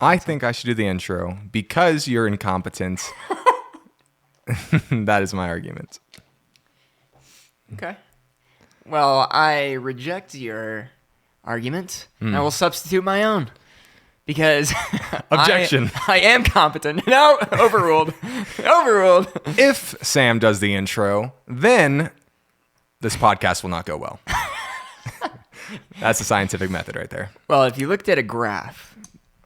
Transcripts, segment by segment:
I think I should do the intro because you're incompetent. That is my argument. Okay. Well, I reject your argument, and I will substitute my own. Because Objection. I am competent. No, overruled. Overruled. If Sam does the intro, then this podcast will not go well. That's the scientific method right there. Well, if you looked at a graph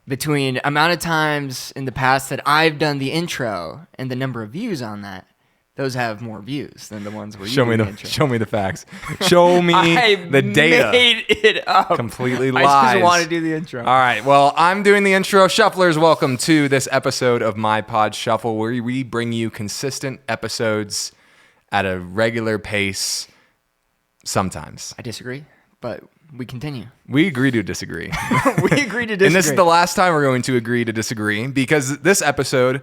between amount of times in the past that I've done the intro and the number of views on that, those have more views than the ones where you do the intro. Show me the facts. Show me the data. I made it up. Completely lies. I just want to do the intro. All right. Well, I'm doing the intro. Shufflers, welcome to this episode of My Pod Shuffle, where we bring you consistent episodes at a regular pace sometimes. I disagree, but we continue. We agree to disagree. We agree to disagree. And this is the last time we're going to agree to disagree because this episode,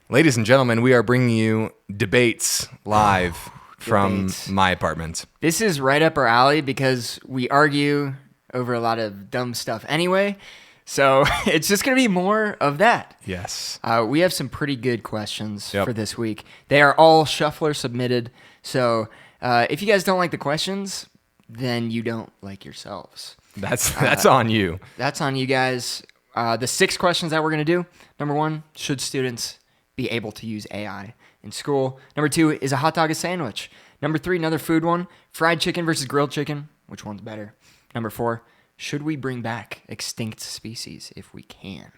ladies and gentlemen, we are bringing you debates live from my apartment. This is right up our alley because we argue over a lot of dumb stuff anyway. So it's just going to be more of that. Yes. We have some pretty good questions for this week. They are all Shuffler submitted. So if you guys don't like the questions, then you don't like yourselves. That's on you. That's on you guys. The 6 questions that we're going to do. Number 1, should students be able to use AI in school? Number 2, is a hot dog a sandwich? Number 3, another food one, fried chicken versus grilled chicken. Which one's better? Number 4, should we bring back extinct species if we can?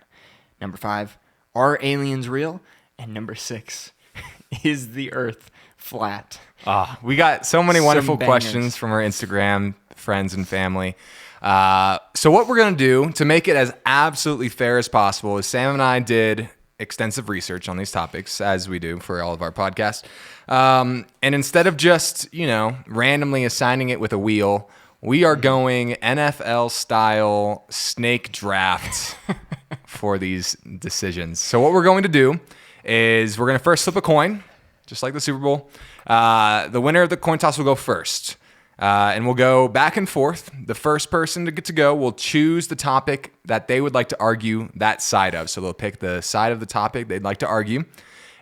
Number 5, are aliens real? And number 6, is the earth flat? We got so many wonderful bangers. questions from our Instagram friends and family. So what we're going to do to make it as absolutely fair as possible is Sam and I did extensive research on these topics, as we do for all of our podcasts. And instead of just, randomly assigning it with a wheel, we are going NFL style snake draft for these decisions. So what we're going to do is we're going to first flip a coin, just like the Super Bowl. The winner of the coin toss will go first. And we'll go back and forth. The first person to get to go will choose the topic that they would like to argue that side of. So they'll pick the side of the topic they'd like to argue.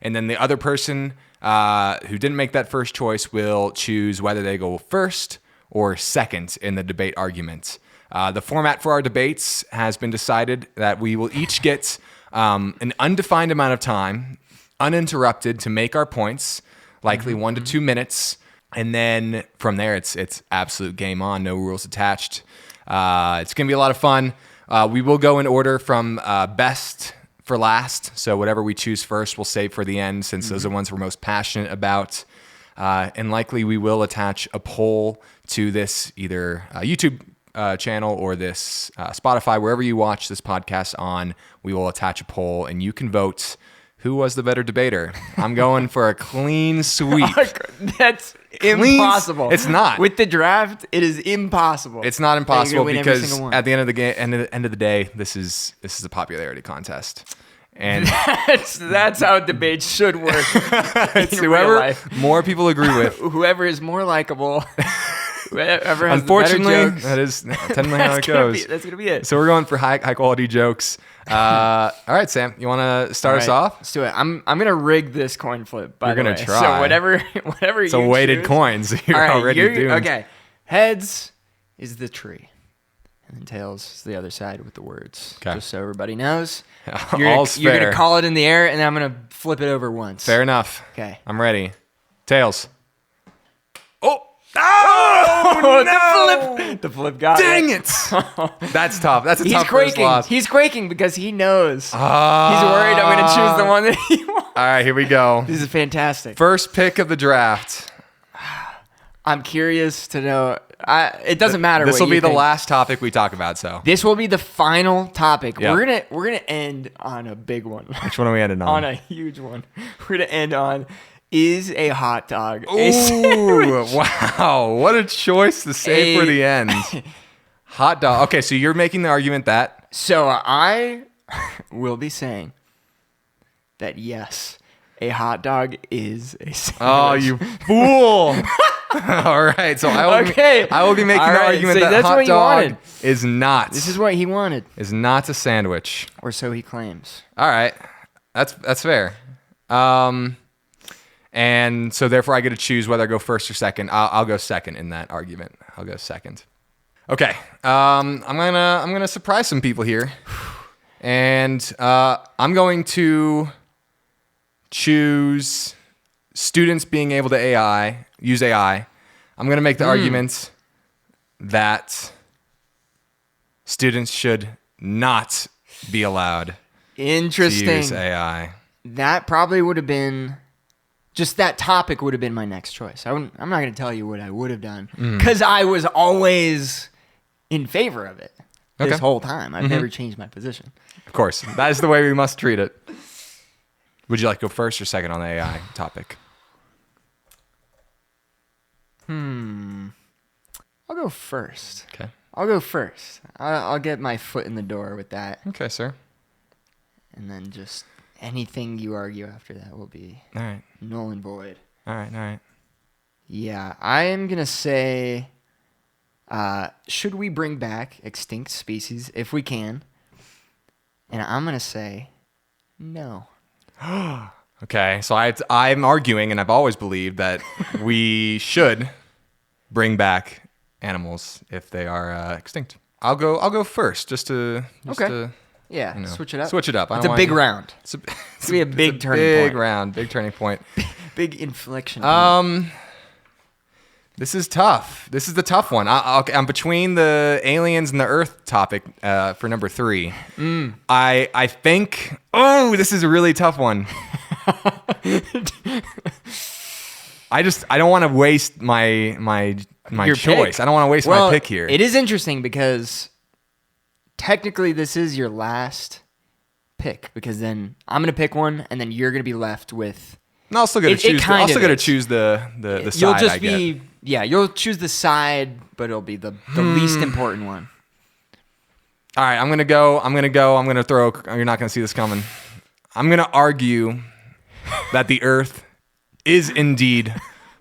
And then the other person who didn't make that first choice will choose whether they go first or second in the debate argument. The format for our debates has been decided that we will each get an undefined amount of time, uninterrupted, to make our points, likely 1 to 2 minutes. And then from there, it's absolute game on, no rules attached. It's going to be a lot of fun. We will go in order from best for last. So whatever we choose first, we'll save for the end, since those are the ones we're most passionate about. And likely we will attach a poll to this either YouTube channel or this Spotify, wherever you watch this podcast on. We will attach a poll, and you can vote who was the better debater. I'm going for a clean sweep. That's impossible. It's not. With the draft, it is impossible. It's not impossible because at the end of the game, end of the day, this is a popularity contest. And that's how debates should work. It's whoever more people agree with. Whoever is more likable. Whoever has Unfortunately, the better jokes. that is technically how it goes. That's going to be it. So we're going for high quality jokes. All right, Sam, you want to start us off? Let's do it. I'm gonna rig this coin flip. By You're the gonna way. try. So whatever So you weighted choose. coins. You're All right, already doomed. Okay. Heads is the tree, and then tails is the other side with the words. Okay. Just so everybody knows. All's You're fair. gonna call it in the air, and then I'm gonna flip it over once. Fair enough. Okay. I'm ready. Tails. Oh! The flip got Dang it. it! That's tough. That's a He's tough first quaking. loss. He's quaking because he knows. He's worried I'm going to choose the one that he wants. All right, here we go. This is fantastic. First pick of the draft. I'm curious to know. It doesn't matter. This what will you be the think. last topic we talk about. So This will be the final topic. Yep. We're gonna end on a big one. which one are we ending on? On a huge one. We're gonna end on, is a hot dog a Ooh, sandwich? wow. What a choice to save for the end. Hot dog. Okay, so you're making the argument that. So I will be saying that yes, a hot dog is a sandwich. Oh, you fool. All right, so Okay. I will be making All the right, argument so that that's hot what you dog wanted. is not This is what he wanted, a sandwich. or so he claims. All right, that's fair. And so therefore I get to choose whether I go first or second. I'll go second in that argument. I'll go second. Okay. I'm gonna surprise some people here, and I'm going to choose students being able to use AI. I'm gonna make the argument that students should not be allowed to Interesting. use AI. That probably would have been, just that topic would have been my next choice. I'm not going to tell you what I would have done because I was always in favor of it this Okay. whole time. I've never changed my position. Of course, that is the way we must treat it. Would you like to go first or second on the AI topic? I'll go first. Okay. I'll get my foot in the door with that. Okay, sir. And then just anything you argue after that will be All right. null and void. All right. Yeah, I am going to say, should we bring back extinct species if we can? And I'm going to say no. Okay, so I'm arguing, and I've always believed that we should bring back animals if they are extinct. I'll go first, just to Yeah, switch it up. Switch it up. It's a big round. It's a, It's gonna be a big turning big point. round, big turning point. Big inflection point. This is tough. This is the tough one. I'm between the aliens and the Earth topic for number 3. I think. Oh, this is a really tough one. I don't want to waste my Your choice. pick. I don't want to waste Well, my pick here. It is interesting because technically this is your last pick, because then I'm gonna pick one and then you're gonna be left with. No, I'll still get to It choose. kind I'll of still get to is. choose the You'll side. just I get. be you'll choose the side, but it'll be the least important one. All right, I'm gonna go. I'm gonna throw. You're not gonna see this coming. I'm gonna argue that the Earth is indeed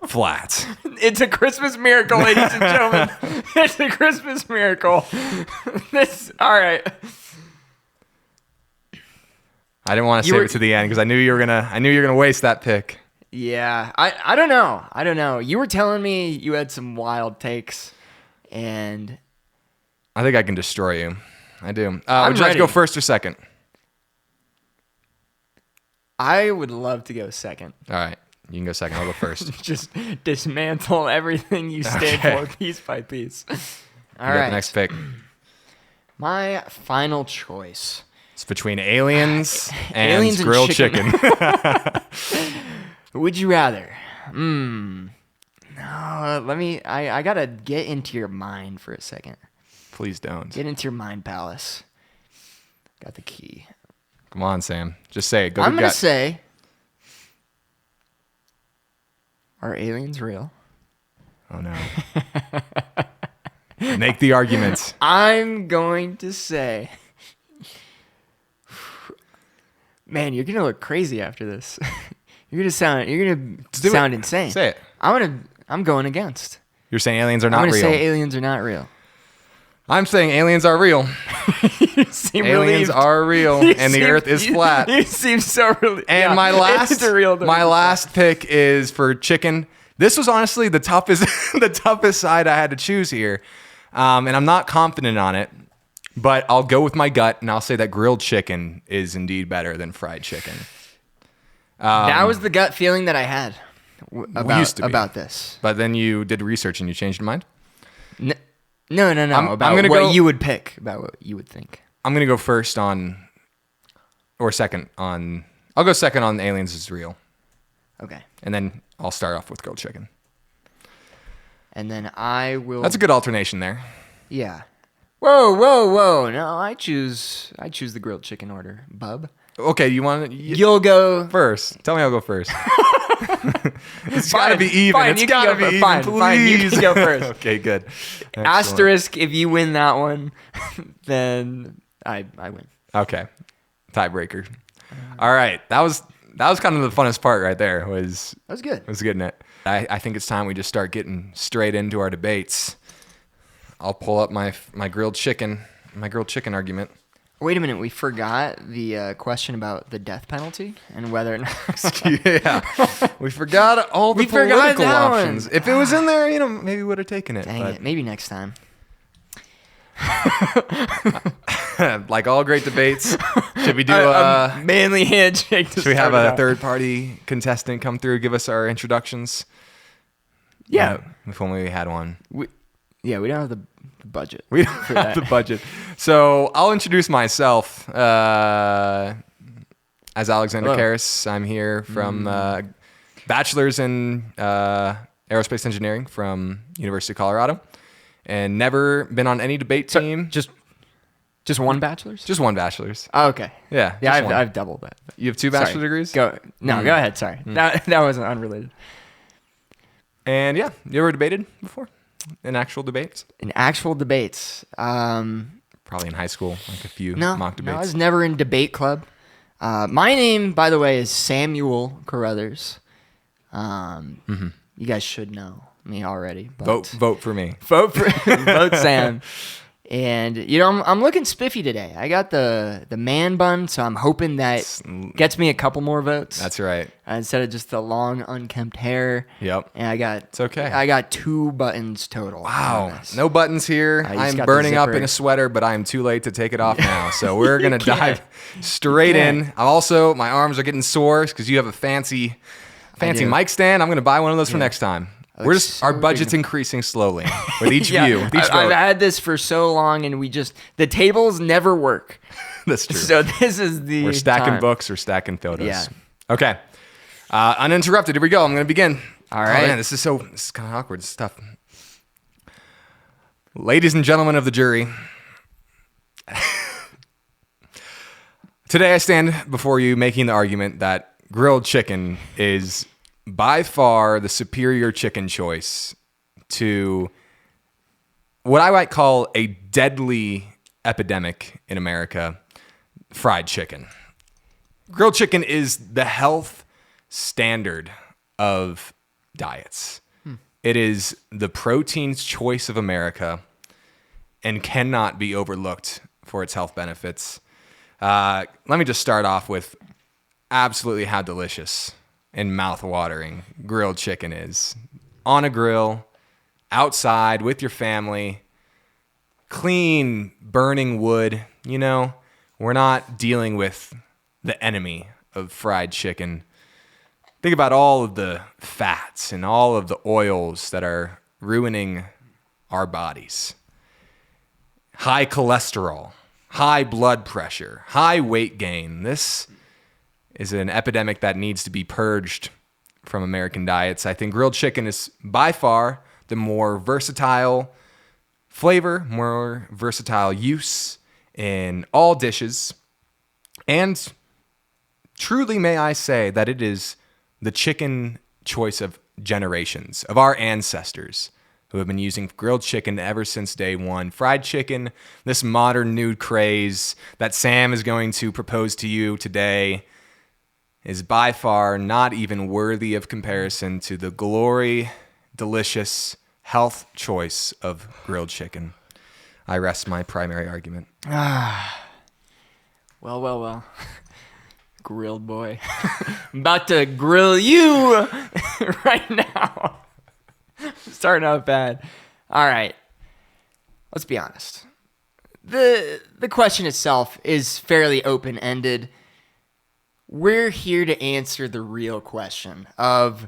flat. It's a Christmas miracle, ladies and gentlemen. It's a Christmas miracle. All right. I didn't want to save it to the end because I knew you were gonna waste that pick. Yeah, I don't know. You were telling me you had some wild takes, and I think I can destroy you. I do. I'm Would you like to ready. go first or second? I would love to go second. All right, you can go second. I'll go first. Just dismantle everything you stand Okay. for piece by piece. All You got right. the next pick. My final choice. It's between aliens and Aliens and grilled chicken. chicken. Would you rather? No, I gotta get into your mind for a second. Please don't. Get into your mind palace. Got the key. Come on, Sam. Just say it. Go I'm to gonna gut. say, are aliens real? Oh no. Make the arguments. I'm going to say, man, you're gonna look crazy after this. You're gonna sound do it. insane. Say it. I'm going against. You're saying aliens are I'm not gonna real. say aliens are not real. I'm saying aliens are real. You seem Aliens relieved. are real, You and the seem- Earth is you- flat. You seem so relieved. And Yeah, my it's a real last pick is for chicken. This was honestly the toughest the toughest side I had to choose here, and I'm not confident on it. But I'll go with my gut, and I'll say that grilled chicken is indeed better than fried chicken. That was the gut feeling that I had used to be. about this. But then you did research and you changed your mind. No. I'm About gonna what go- you would pick, about what you would think. I'm gonna go first on, or second on. I'll go second on aliens is real, Okay. and then I'll start off with grilled chicken. And then I will. That's a good alternation there. Yeah. Whoa. No, I choose the grilled chicken order, bub. Okay, you want You'll go. first? Tell me I'll go first. It's got to Fine, be even. fine, It's you can got to go be first. even, Fine, please. fine, you can go first. Okay, good. Excellent. Asterisk, if you win that one, then I win. Okay, tiebreaker. All right, that That was kind of the funnest part right there. Was That was good. getting it. I think it's time we just start getting straight into our debates. I'll pull up my grilled chicken argument. Wait a minute, we forgot the question about the death penalty and whether or not. Yeah, we forgot all the political options. One. If it was in there, maybe we would have taken it. Dang it, maybe next time. Like all great debates, should we do a manly handshake? Should we have a third-party contestant come through, give us our introductions? Yeah, if only we had one. We don't have the budget. We don't have the budget. So I'll introduce myself as Alexander Karras. I'm here from bachelor's in aerospace engineering from University of Colorado, and never been on any debate team. Just one bachelor's? Just one bachelor's. Oh, okay. Yeah. I've doubled that. You have 2 bachelor degrees? Go ahead. Sorry. That wasn't unrelated. And yeah, you ever debated before? In actual debates? In actual debates. Probably in high school, like a few mock debates. No, I was never in debate club. My name, by the way, is Samuel Carruthers. You guys should know me already. But vote for me. Vote Sam. And I'm looking spiffy today. I got the man bun, so I'm hoping that gets me a couple more votes. That's right. Instead of just the long unkempt hair. Yep. And it's okay. I got 2 buttons total. Wow. No buttons here. I'm burning up in a sweater, but I am too late to take it off now. So we're gonna dive straight in. Also, my arms are getting sore because you have a fancy mic stand. I'm gonna buy one of those for next time. Our budget's increasing slowly with each view. With each I've had this for so long, and the tables never work. That's true. So this is we're stacking books or stacking photos. Yeah. Okay. Uninterrupted. Here we go. I'm going to begin. All right. Oh, man, this is kind of awkward. This is tough. Ladies and gentlemen of the jury, today I stand before you making the argument that grilled chicken is by far the superior chicken choice to what I might call a deadly epidemic in America, fried chicken. Grilled chicken is the health standard of diets. It is the protein's choice of America and cannot be overlooked for its health benefits. Let me just start off with absolutely how delicious and mouth-watering grilled chicken is. On a grill, outside with your family, clean, burning wood. We're not dealing with the enemy of fried chicken. Think about all of the fats and all of the oils that are ruining our bodies. High cholesterol, high blood pressure, high weight gain. This is an epidemic that needs to be purged from American diets. I think grilled chicken is by far the more versatile flavor, more versatile use in all dishes. And truly may I say that it is the chicken choice of generations, of our ancestors who have been using grilled chicken ever since day one. Fried chicken, this modern new craze that Sam is going to propose to you today, is by far not even worthy of comparison to the glory, delicious, health choice of grilled chicken. I rest my primary argument. Well. Grilled boy. I'm about to grill you right now. Starting out bad. All right. Let's be honest. The question itself is fairly open-ended. We're here to answer the real question of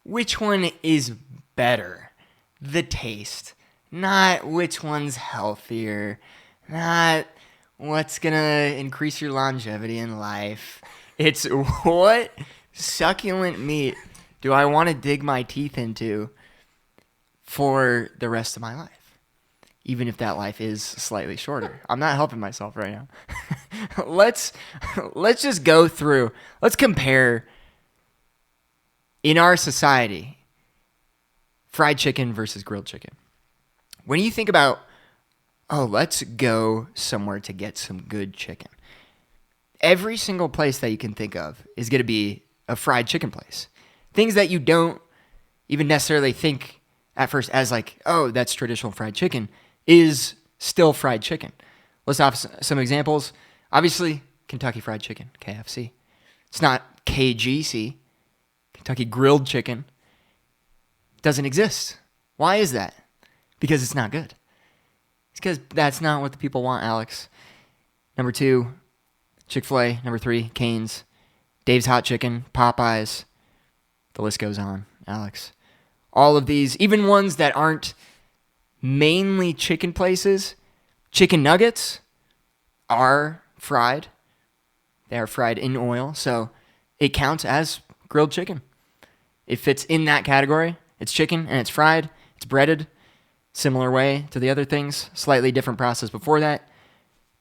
which one is better, the taste, not which one's healthier, not what's going to increase your longevity in life. It's what succulent meat do I want to dig my teeth into for the rest of my life? Even if that life is slightly shorter. I'm not helping myself right now. Let's just go through. Let's compare in our society fried chicken versus grilled chicken. When you think about, let's go somewhere to get some good chicken. every single place that you can think of is going to be a fried chicken place. Things that you don't even necessarily think at first as like, oh, that's traditional fried chicken, is still fried chicken. Let's have some examples. Obviously, Kentucky Fried Chicken, KFC. It's not KGC, Kentucky Grilled Chicken. Doesn't exist. Why is that? Because it's not good. It's because that's not what the people want, Alex. Number 2, Chick-fil-A. Number 3, Cane's. Dave's Hot Chicken, Popeyes. The list goes on, Alex. All of these, even ones that aren't mainly chicken places, chicken nuggets are fried. They are fried in oil, so it counts as grilled chicken. It fits in that category. It's chicken and it's fried. It's breaded. Similar way to the other things. Slightly different process before that.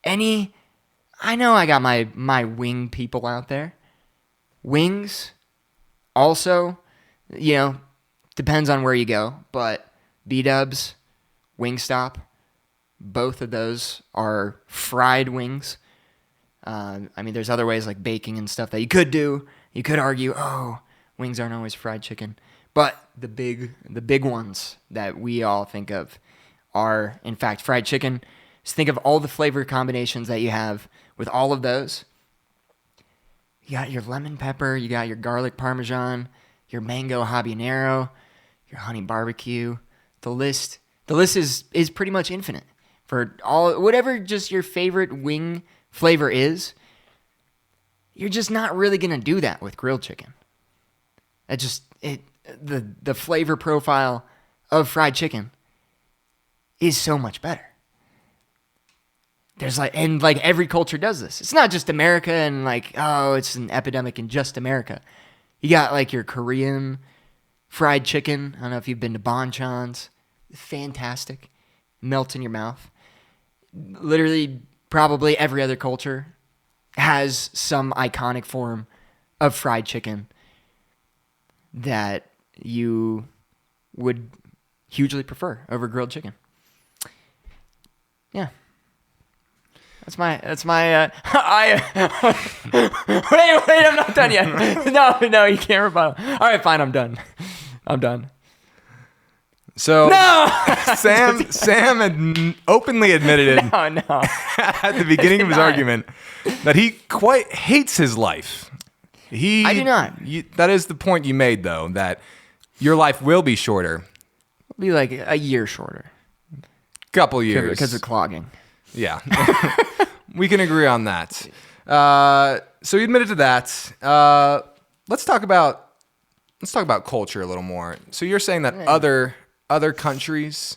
I know I got my wing people out there. Wings, also, depends on where you go, but B-dubs, Wingstop, both of those are fried wings. There's other ways like baking and stuff that you could do. You could argue, oh, wings aren't always fried chicken. But the big ones that we all think of are, in fact, fried chicken. Just think of all the flavor combinations that you have with all of those. You got your lemon pepper, you got your garlic parmesan, your mango habanero, your honey barbecue. The list is pretty much infinite for all whatever just your favorite wing flavor is. You're just not really gonna do that with grilled chicken. The flavor profile of fried chicken is so much better. There's every culture does this. It's not just America and it's an epidemic in just America. You got your Korean fried chicken. I don't know if you've been to Bonchon's. Fantastic. Melts in your mouth. Literally, probably every other culture has some iconic form of fried chicken that you would hugely prefer over grilled chicken. Yeah. That's my wait, I'm not done yet. No, you can't rebuttal. All right, fine, I'm done. So No! Sam had openly admitted it No. at the beginning of his argument that he quite hates his life. I do not. That is the point you made, though, that your life will be shorter. It'll be like a year shorter. Couple years. Because of clogging. Yeah. We can agree on that. So you admitted to that. Let's talk about culture a little more. So you're saying that other countries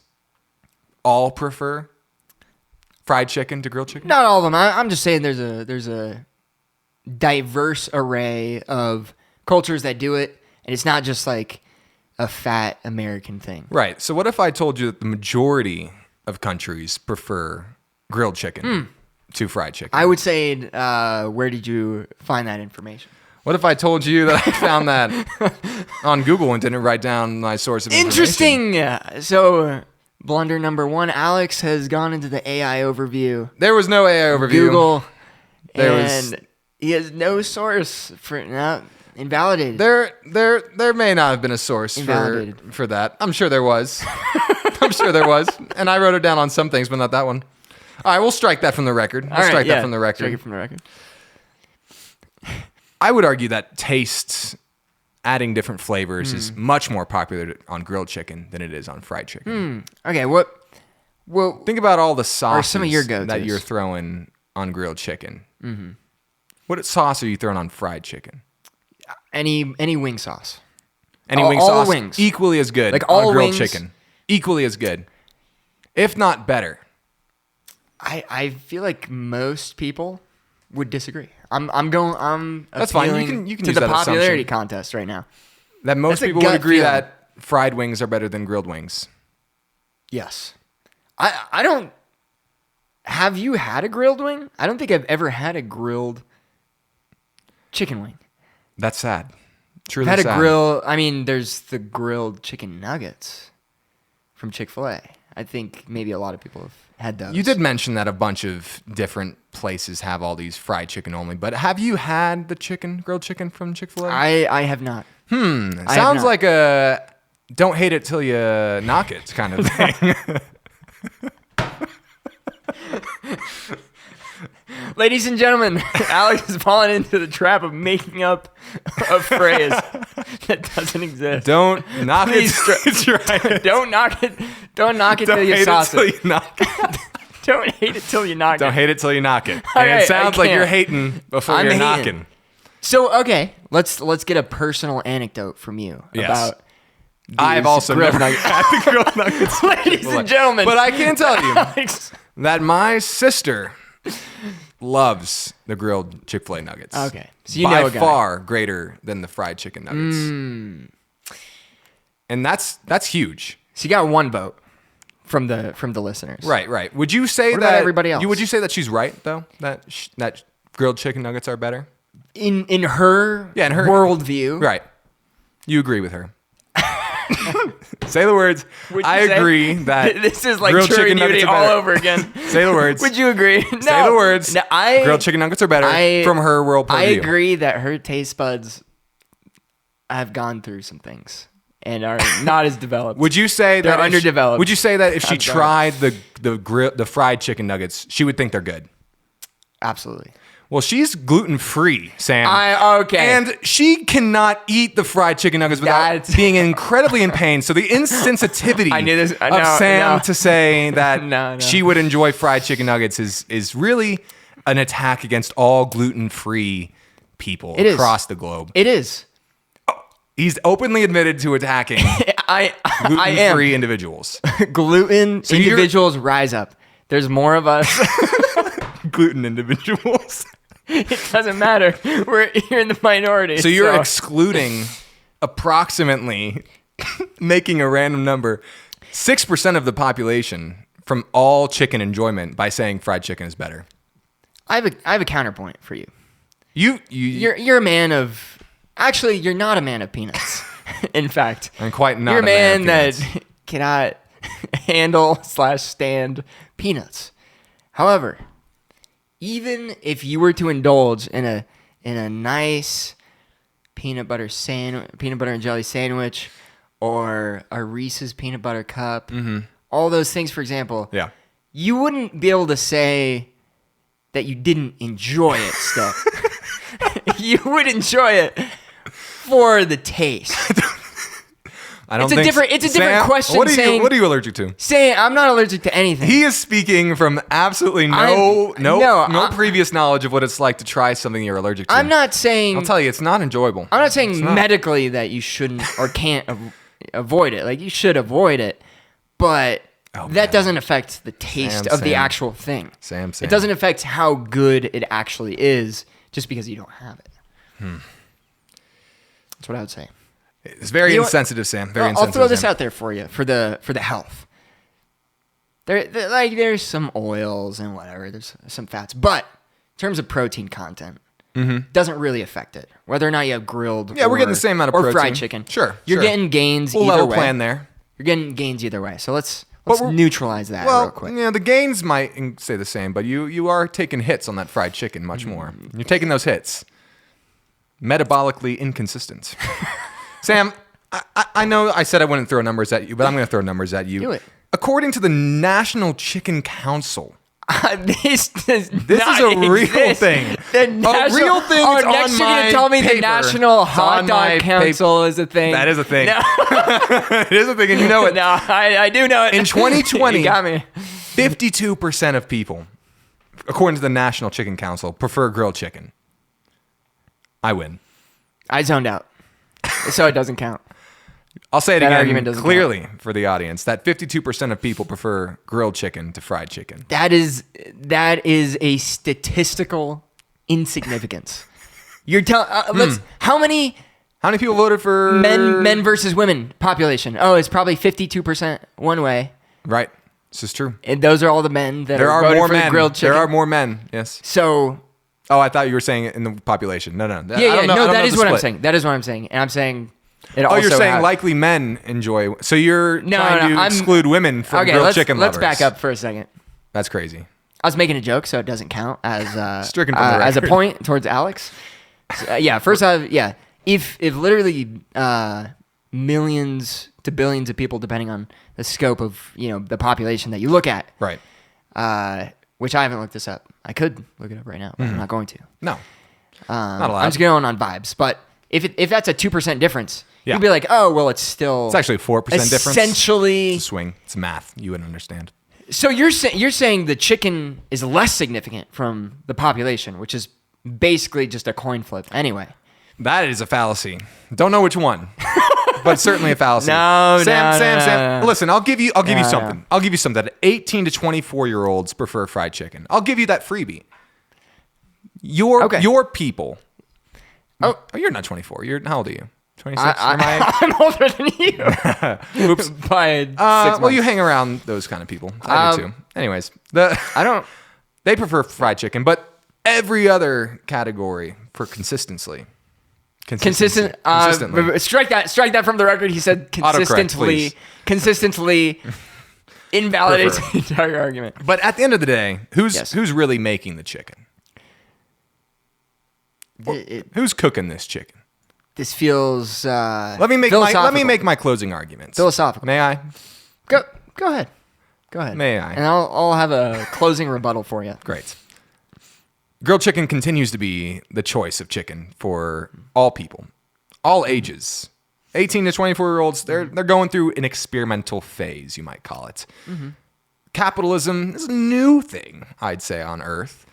all prefer fried chicken to grilled chicken? Not all of them. I'm just saying there's a diverse array of cultures that do it, and it's not just like a fat American thing. Right. So what if I told you that the majority of countries prefer grilled chicken to fried chicken? I would say, where did you find that information? What if I told you that I found that on Google and didn't write down my source of information? Interesting. So, blunder number 1, Alex has gone into the AI overview. There was no AI overview. Google. He has no source for invalidated. There may not have been a source for that. I'm sure there was. And I wrote it down on some things, but not that one. All right, we'll strike that from the record. Strike that from the record. Strike it from the record. I would argue that tastes, adding different flavors, is much more popular on grilled chicken than it is on fried chicken. Okay, think about all the sauces some of your go-tos that you're throwing on grilled chicken. Mm-hmm. What sauce are you throwing on fried chicken? Any wing sauce. Any wing sauce? Wings. Equally as good like on all grilled wings, chicken. Equally as good. If not better. I feel like most people would disagree. I'm That's fine. You can to use the that popularity assumption. contest right now. That most That's a people would gut agree feeling. that fried wings are better than grilled wings. Yes. I don't. Have you had a grilled wing? I don't think I've ever had a grilled chicken wing. That's sad. Truly I've had sad. a grill. I mean, there's the grilled chicken nuggets from Chick-fil-A. I think maybe a lot of people have had those. You did mention that a bunch of different places have all these fried chicken only, but have you had the grilled chicken from Chick-fil-A? I have not. Sounds like a don't hate it till you knock it kind of thing. Ladies and gentlemen, Alex has fallen into the trap of making up a phrase that doesn't exist. Don't knock it till you try it. Don't knock it. Don't knock it till you sauce it. Don't hate it till you knock it. Don't hate it till you knock it. All And right, it sounds I like can't. you're hating before I'm you're hating. knocking. So okay, let's get a personal anecdote from you Yes. about. I've these also grilled never nuggets. had the grilled nuggets. Ladies and gentlemen, But I can tell you Alex. that my sister loves the grilled Chick-fil-A nuggets. Okay, so you by know a guy. far greater than the fried chicken nuggets. And that's huge. So you got one vote from the listeners. Right. Would you say What that about everybody else? Would you say that she's right though? That grilled chicken nuggets are better? In her worldview, Right. You agree with her. Say the words. Would you I say- agree that This is like grilled jury chicken nuggets duty are all better. over again. Say the words. Would you agree? No. Say the words. No, Grilled chicken nuggets are better from her world point I of view. agree that her taste buds have gone through some things and are not as developed. Would you say They're that underdeveloped. Would you say that if she I'm sorry. tried the fried chicken nuggets, she would think they're good? Absolutely. Well, she's gluten-free, Sam. Okay. And she cannot eat the fried chicken nuggets without That's- being incredibly in pain. So the insensitivity I knew this- of no, Sam no. to say that No. she would enjoy fried chicken nuggets is really an attack against all gluten-free people It is. across the globe. It is. He's openly admitted to attacking I am. gluten-free individuals. Gluten you're- individuals rise up. There's more of us. Gluten individuals. It doesn't matter. We're here in the minority. So you're excluding approximately, making a random number, 6% of the population from all chicken enjoyment by saying fried chicken is better. I have a counterpoint for you. You're You're a man of. Actually, you're not a man of peanuts. In fact, I'm quite not you're a man of that peanuts. cannot handle / stand peanuts. However, even if you were to indulge in a nice peanut butter and jelly sandwich, or a Reese's peanut butter cup, all those things, for example, Yeah. you wouldn't be able to say that you didn't enjoy it still. You would enjoy it for the taste. I don't It's a think different- it's a different Sam, question What saying- are you allergic to? Saying I'm not allergic to anything. He is speaking from absolutely No, no previous knowledge of what it's like to try something you're allergic to. I'm not saying. I'll tell you, it's not enjoyable. I'm not saying It's not. medically that you shouldn't or can't avoid it. Like, you should avoid it, but Oh, that man. does't affect the taste of the Sam. actual thing. Sam. It doesn't affect how good it actually is just because you don't have it. That's what I would say. It's very You know what? insensitive, Sam. Very I'll insensitive. throw this Sam. out there for you for the health. There's some oils and whatever. There's some fats, but in terms of protein content, doesn't really affect it. Whether or not you have grilled, Yeah, we're getting the same amount of or protein. fried chicken. Sure, you're sure. getting gains We'll either level way. plan there. You're getting gains either way. So let's we're- neutralize that Well, real quick. the gains might stay the same, but you are taking hits on that fried chicken much more. You're taking those hits. Metabolically inconsistent. Sam, I know I said I wouldn't throw numbers at you, but I'm going to throw numbers at you. Do it. According to the National Chicken Council, This is a real thing. The A real thing. Oh, It's next on you're my gonna tell me paper. the National It's Hot on my Dog Council is a thing. that is a thing. No, It is a thing, and you know it. no, I do know it. In 2020, you got me. 52% of people, according to the National Chicken Council, prefer grilled chicken. I win. I zoned out, so it doesn't count. I'll say it That again argument doesn't clearly for the audience that 52% of people prefer grilled chicken to fried chicken. That is a statistical insignificance. You're telling let's how many How many people voted for men versus women population? Oh, it's probably 52% one way, Right. This is true. and those are all the men that There are are voting more for the men. grilled chicken. There are more men. Yes. So Oh, I thought you were saying it in the population. No. yeah, I don't know no, that the is what I'm split. saying. That is what I'm saying, and I'm saying It Oh, you're also saying has- likely men enjoy. So you're No, trying no, to I'm- exclude women from Okay, grilled chicken let's lovers. back up for a second. That's crazy. I was making a joke, so it doesn't count as Stricken from the as a record. point towards Alex. So, yeah, first off, yeah, if literally millions to billions of people, depending on the scope of the population that you look at, Right. which I haven't looked this up. I could look it up right now, but I'm not going to. No. Not allowed. I'm just going on vibes. But if that's a 2% difference, Yeah. you'd be like, oh well, it's still It's actually a 4% difference. essentially. It's a swing. It's math. You wouldn't understand. So you're saying the chicken is less significant from the population, which is basically just a coin flip anyway. That is a fallacy. Don't know which one, but certainly a fallacy. No, Sam. no. Listen, I'll give you No, something. no. I'll give you something. 18 to 24-year-olds prefer fried chicken. I'll give you that freebie. Okay. Your people. Oh. You're not 24. How old are you? 26. I'm older than you. Oops. By 6 Well, months. you hang around those kind of people. I do too. Anyways, I don't. they prefer fried chicken, but every other category for consistently. Consistent. Strike that from the record. He said Autocorrect, please. consistently invalidates the entire argument. But at the end of the day, Yes. who's really making the chicken? Who's cooking this chicken? This feels. Let me make my closing arguments. Philosophical. May I? Go ahead. Go ahead. May I? And I'll have a closing rebuttal for you. Great. Grilled chicken continues to be the choice of chicken for all people, all ages. 18 to 24-year-olds, they're going through an experimental phase, you might call it. Mm-hmm. Capitalism is a new thing, I'd say, on Earth.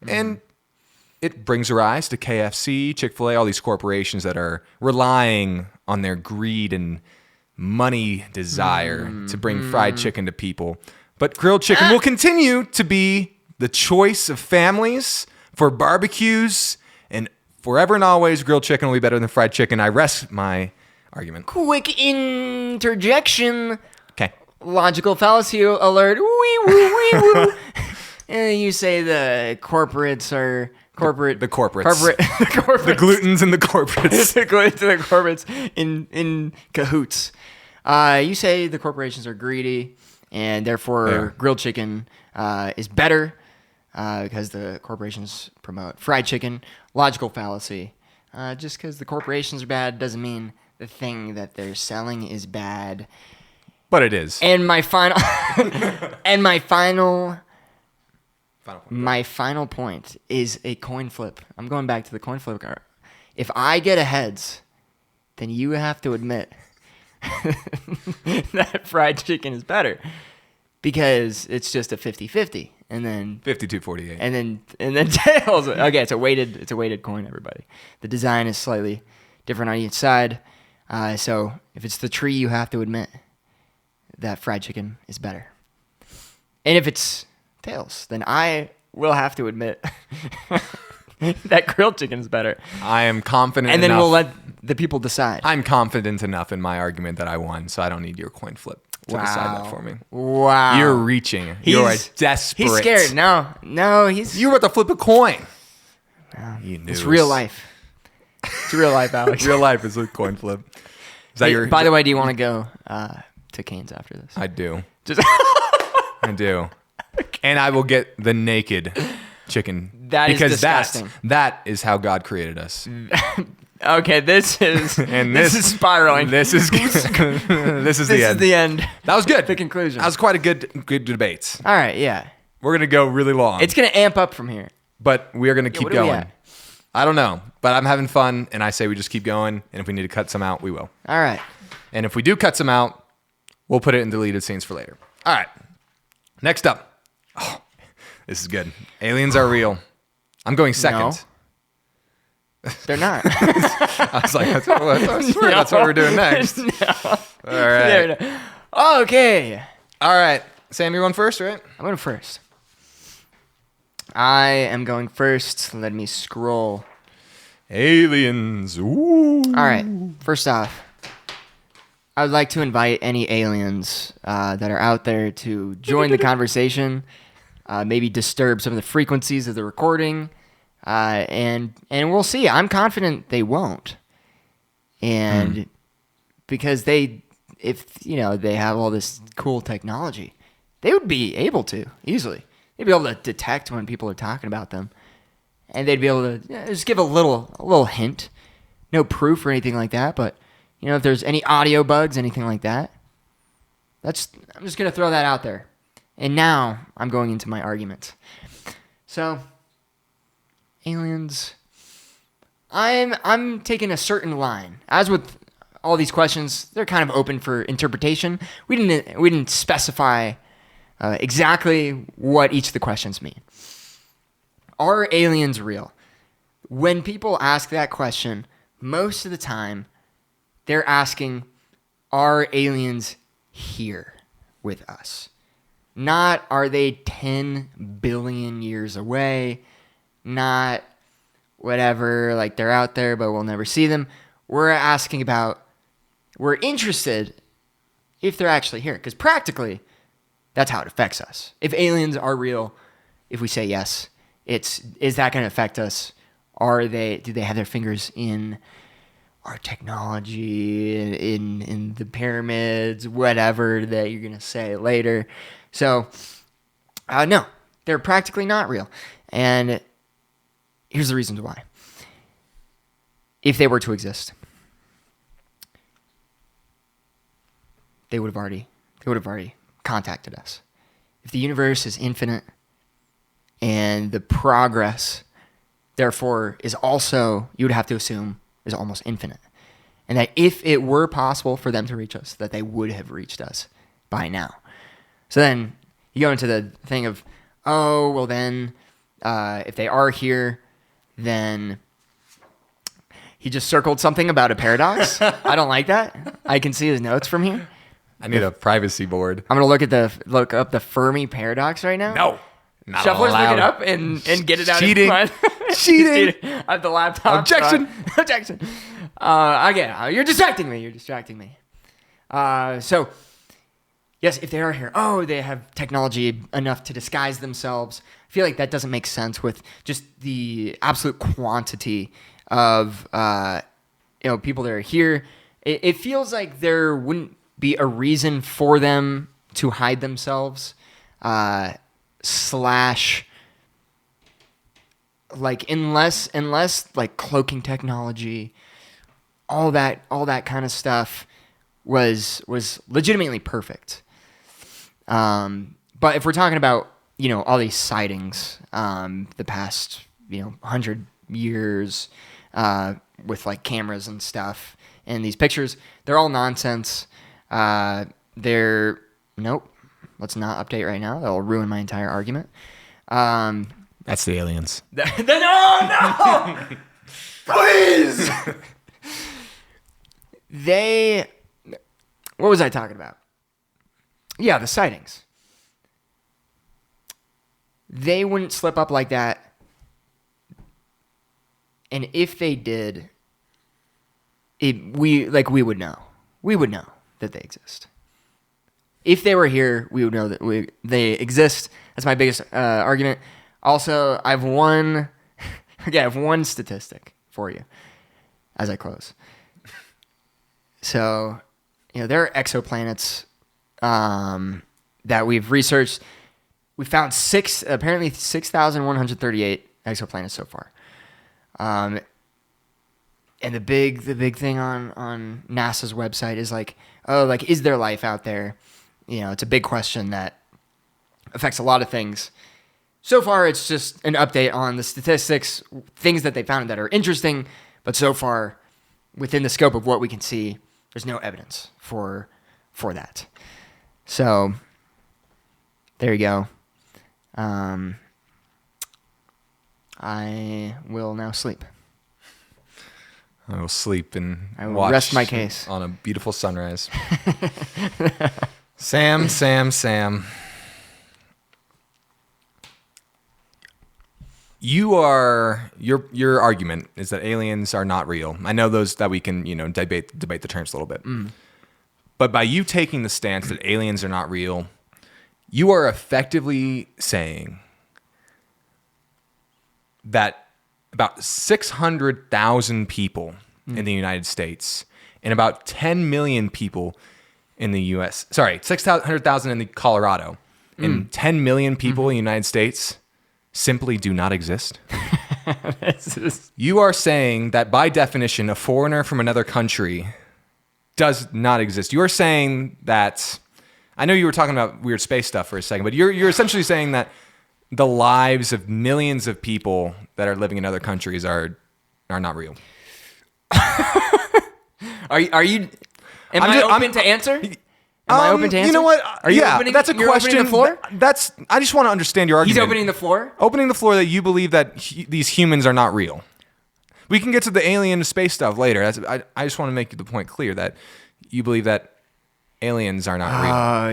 And it brings a rise to KFC, Chick-fil-A, all these corporations that are relying on their greed and money desire to bring fried chicken to people. But grilled chicken will continue to be the choice of families for barbecues, and forever and always, grilled chicken will be better than fried chicken. I rest my argument. Quick interjection. Okay. Logical fallacy alert. Wee woo wee woo. And you say the corporates are corporate. The corporates. The corporates. The glutens and the corporates. the corporates in cahoots. You say the corporations are greedy, and therefore grilled chicken is better because the corporations promote fried chicken. Logical fallacy. Just because the corporations are bad doesn't mean the thing that they're selling is bad. But it is. And my final my final point is a coin flip. I'm going back to the coin flip card. If I get a heads, then you have to admit that fried chicken is better because it's just a 50-50, and then 52-48. and then tails. Okay, it's a weighted coin, everybody. The design is slightly different on each side. So if it's the tree, you have to admit that fried chicken is better. And if it's tails, then I will have to admit that grilled chicken is better. I am confident And then enough. we'll let the people decide. I'm confident enough in my argument that I won, so I don't need your coin flip to decide that for me. Wow. You're reaching. You're desperate. He's scared. No, he's... You were about to flip a coin. You knew It's it real was- life. It's real life, Alex. Real life is a coin flip. Is that your? By the way, do you want to go to Cane's after this? I do. Just I do. And I will get the naked chicken. That is because disgusting. that is how God created us. Okay, this is And this is spiraling. This is this is This the is end. the end. That was good. The conclusion. That was quite a good debate. All right, yeah. We're gonna go really long. It's gonna amp up from here. But we are gonna keep what are we going. at? I don't know, but I'm having fun, and I say we just keep going. And if we need to cut some out, we will. All right. And if we do cut some out, we'll put it in deleted scenes for later. All right. Next up. Oh, this is good. Aliens are real. I'm going second. No. They're not. I was like, I swear that's what we're doing next. No. All right. Okay. All right. Sam, you're going first, right? I'm going first. I am going first. Let me scroll. Aliens. Ooh. All right. First off, I would like to invite any aliens that are out there to join the conversation. Maybe disturb some of the frequencies of the recording, and we'll see. I'm confident they won't. And because if they have all this cool technology, they would be able to easily. They'd be able to detect when people are talking about them, and they'd be able to just give a little hint. No proof or anything like that, but if there's any audio bugs, anything like that, I'm just gonna throw that out there. And now I'm going into my argument. So, aliens, I'm taking a certain line. As with all these questions, they're kind of open for interpretation. We didn't specify exactly what each of the questions mean. Are aliens real? When people ask that question, most of the time, they're asking, are aliens here with us? Not, are they 10 billion years away? Not, whatever, like they're out there, but we'll never see them. We're interested if they're actually here. Because practically, that's how it affects us. If aliens are real, if we say yes, is that going to affect us? Do they have their fingers in our technology, in the pyramids, whatever that you're going to say later? So, no, they're practically not real. And here's the reasons why. If they were to exist, they would have already contacted us. If the universe is infinite and the progress, therefore, is also, you would have to assume, is almost infinite. And that if it were possible for them to reach us, that they would have reached us by now. So then you go into the thing of, oh, well then, if they are here, then he just circled something about a paradox. I don't like that. I can see his notes from here. I need a privacy board. I'm gonna look up the Fermi paradox right now. No. Not Shuffler's allowed. look it up and get it out. Cheating. Cheating. I have the laptop. Objection. Objection. Again, you're distracting me. So, yes, if they are here, they have technology enough to disguise themselves. I feel like that doesn't make sense with just the absolute quantity of people that are here. It feels like there wouldn't be a reason for them to hide themselves. Like unless like cloaking technology, all that kind of stuff was legitimately perfect. But if we're talking about all these sightings the past 100 years with like cameras and stuff and these pictures, they're all nonsense. Nope. Let's not update right now. That'll ruin my entire argument. That's the aliens. No! Please! What was I talking about? Yeah, the sightings. They wouldn't slip up like that. And if they did, we would know. We would know that they exist. If they were here, we would know that they exist. That's my biggest argument. Also, I have one statistic for you as I close. So, there are exoplanets that we've researched. We found 6,138 exoplanets so far. And the big thing on NASA's website is is there life out there? It's a big question that affects a lot of things. So far, it's just an update on the statistics, things that they found that are interesting, but so far, within the scope of what we can see, there's no evidence for that. So, there you go. I will now sleep. I will sleep and I will watch rest my case on a beautiful sunrise. Sam. Your argument is that aliens are not real. I know those that we can, debate the terms a little bit. But by you taking the stance that aliens are not real, you are effectively saying that about 600,000 people in the United States and about 10 million people in the U.S. Sorry, 600,000 in the Colorado, and 10 million people in the United States simply do not exist. You are saying that by definition, a foreigner from another country does not exist. You are saying that, I know you were talking about weird space stuff for a second, but you're essentially saying that the lives of millions of people that are living in other countries are not real. Are you? Am I open to answer? Am I open to answer? You know what? Are you opening? That's a you're question. Opening the floor? I just want to understand your argument. He's opening the floor. Opening the floor that you believe that these humans are not real. We can get to the alien space stuff later. I just want to make the point clear that you believe that aliens are not real. Oh,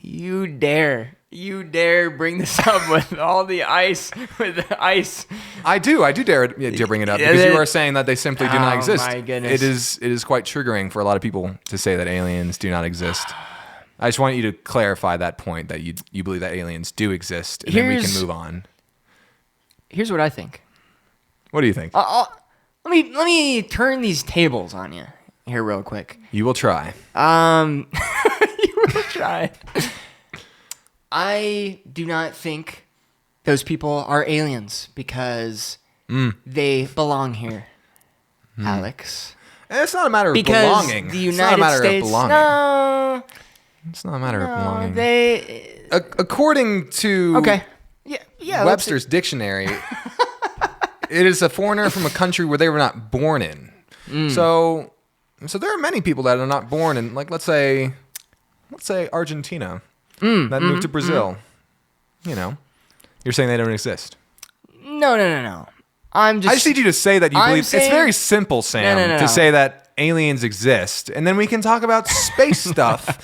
you dare bring this up with all the ice, with the ice. I do dare bring it up because you are saying that they simply do not exist. My goodness. It is quite triggering for a lot of people to say that aliens do not exist. I just want you to clarify that point, that you believe that aliens do exist, and then we can move on. Here's what I think. What do you think? Let me turn these tables on you here real quick. You will try. You will try. I do not think those people are aliens because they belong here, Alex. And it's not a matter of Because belonging. the United States, no, it's not a matter of belonging. They according to Webster's dictionary, it is a foreigner from a country where they were not born in. So there are many people that are not born in, like let's say Argentina that moved to Brazil. You know, you're saying they don't exist. No. I just need you to say that you believe. It's very simple, Sam, No. to say that aliens exist, and then we can talk about space stuff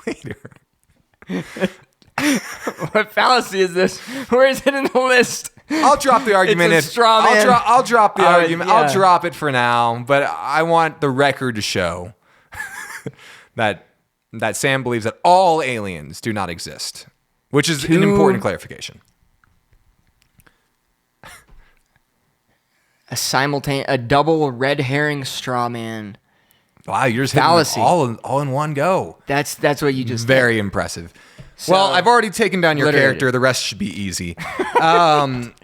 later. What fallacy is this? Where is it in the list? I'll drop the argument. It's a straw man. I'll drop the argument. Yeah. I'll drop it for now, but I want the record to show that Sam believes that all aliens do not exist, which is an important clarification. A double red herring straw man. Wow, you're just fallacy. hitting them all in one go. That's what you just Very did. impressive. So, well, I've already taken down your character. The rest should be easy.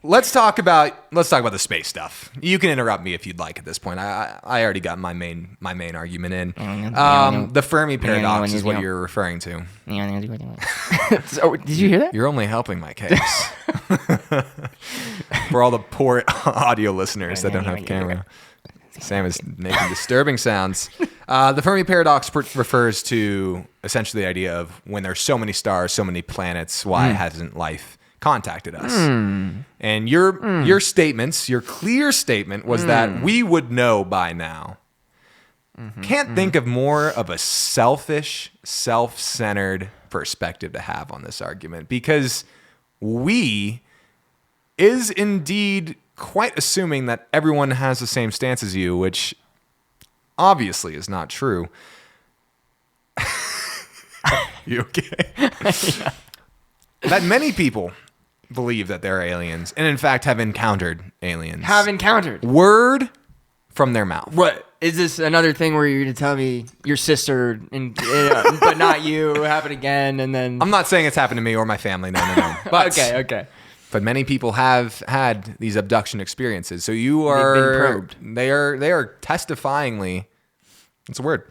Let's talk about the space stuff. You can interrupt me if you'd like at this point. I already got my main argument in. The Fermi paradox is what you're referring to. So, did you hear that? You're only helping my case. For all the poor audio listeners that don't have camera. Sam is making disturbing sounds. The Fermi paradox refers to essentially the idea of when there's so many stars, so many planets, why hasn't life contacted us? And your statements, your clear statement was that we would know by now. Can't think of more of a selfish, self-centered perspective to have on this argument, because we is indeed quite assuming that everyone has the same stance as you, which obviously is not true. You okay? Yeah. That many people believe that they're aliens, and in fact have encountered aliens. Word from their mouth. What? Is this another thing where you're going to tell me your sister, but not you, happened again, and then... I'm not saying it's happened to me or my family, no. But, okay. But many people have had these abduction experiences. So you are... They've been probed. They are testifyingly, it's a word,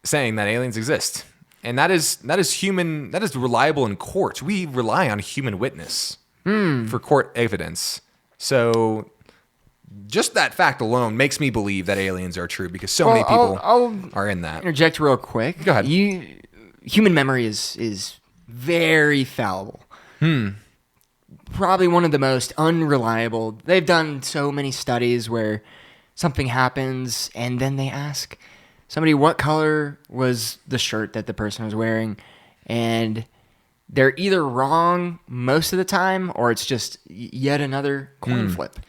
saying that aliens exist. And that is human, that is reliable in court. We rely on human witness for court evidence. So... just that fact alone makes me believe that aliens are true, because so many people are in that. Interject real quick. Go ahead. Human memory is very fallible. Probably one of the most unreliable. They've done so many studies where something happens and then they ask somebody what color was the shirt that the person was wearing, and they're either wrong most of the time or it's just yet another coin flip.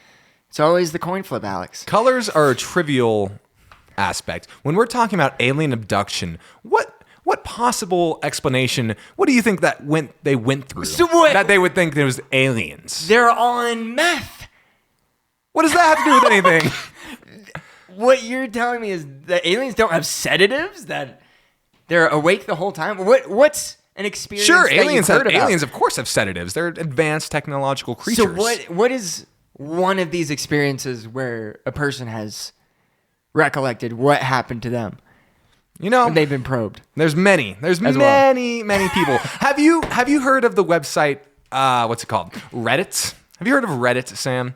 It's always the coin flip, Alex. Colors are a trivial aspect. When we're talking about alien abduction, what possible explanation, what do you think that they went through? That they would think there was aliens? They're on meth. What does that have to do with anything? what you're telling me is that aliens don't have sedatives, that they're awake the whole time? What's an experience Sure, that aliens you've heard about? aliens of course have sedatives. They're advanced technological creatures. So what is one of these experiences where a person has recollected what happened to them You know, when they've been probed? there's many many people. Have you heard of the website what's it called? Reddit? Have you heard of Reddit, Sam?